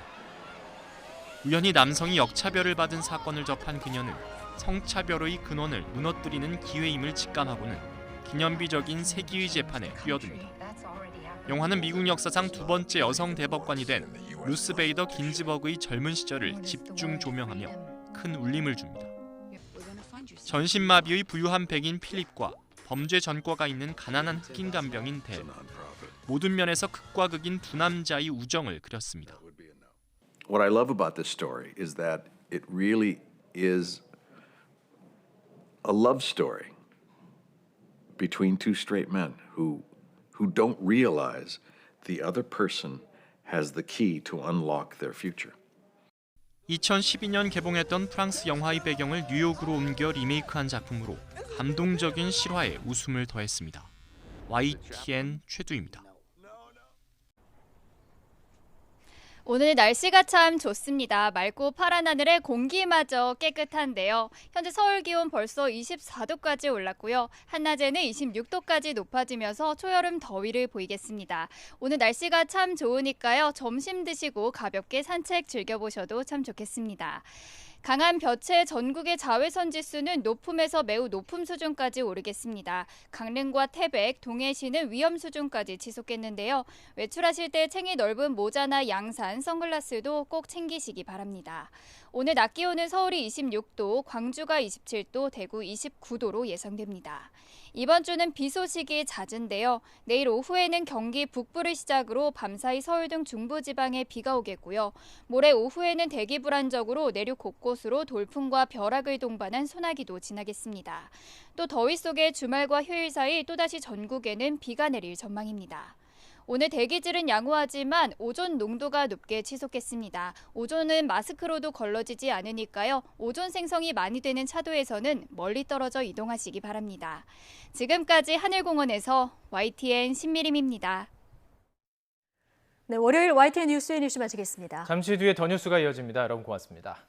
우연히 남성이 역차별을 받은 사건을 접한 그녀는 성차별의 근원을 무너뜨리는 기회임을 직감하고는 기념비적인 세기의 재판에 뛰어듭니다. 영화는 미국 역사상 두 번째 여성 대법관이 된 루스 베이더 긴즈버그의 젊은 시절을 집중 조명하며 큰 울림을 줍니다. 전신마비의 부유한 백인 필립과 범죄 전과가 있는 가난한 흑인 간병인 델. 모든 면에서 극과 극인 두 남자의 우정을 그렸습니다. What I love about this story is that it really is a love story between two straight men who don't realize the other person has the key to unlock their future. 2012년 개봉했던 프랑스 영화의 배경을 뉴욕으로 옮겨 리메이크한 작품으로 감동적인 실화에 웃음을 더했습니다. YTN 최두입니다. 오늘 날씨가 참 좋습니다. 맑고 파란 하늘에 공기마저 깨끗한데요. 현재 서울 기온 벌써 24도까지 올랐고요. 한낮에는 26도까지 높아지면서 초여름 더위를 보이겠습니다. 오늘 날씨가 참 좋으니까요. 점심 드시고 가볍게 산책 즐겨보셔도 참 좋겠습니다. 강한 볕에 전국의 자외선 지수는 높음에서 매우 높음 수준까지 오르겠습니다. 강릉과 태백, 동해시는 위험 수준까지 지속했는데요. 외출하실 때 챙이 넓은 모자나 양산, 선글라스도 꼭 챙기시기 바랍니다. 오늘 낮 기온은 서울이 26도, 광주가 27도, 대구 29도로 예상됩니다. 이번 주는 비 소식이 잦은데요. 내일 오후에는 경기 북부를 시작으로 밤사이 서울 등 중부지방에 비가 오겠고요. 모레 오후에는 대기 불안정으로 내륙 곳곳으로 돌풍과 벼락을 동반한 소나기도 지나겠습니다. 또 더위 속에 주말과 휴일 사이 또다시 전국에는 비가 내릴 전망입니다. 오늘 대기질은 양호하지만 오존 농도가 높게 치솟겠습니다. 오존은 마스크로도 걸러지지 않으니까요. 오존 생성이 많이 되는 차도에서는 멀리 떨어져 이동하시기 바랍니다. 지금까지 하늘공원에서 YTN 신미림입니다. 네, 월요일 YTN 뉴스의 뉴스 마치겠습니다. 잠시 뒤에 더 뉴스가 이어집니다. 여러분 고맙습니다.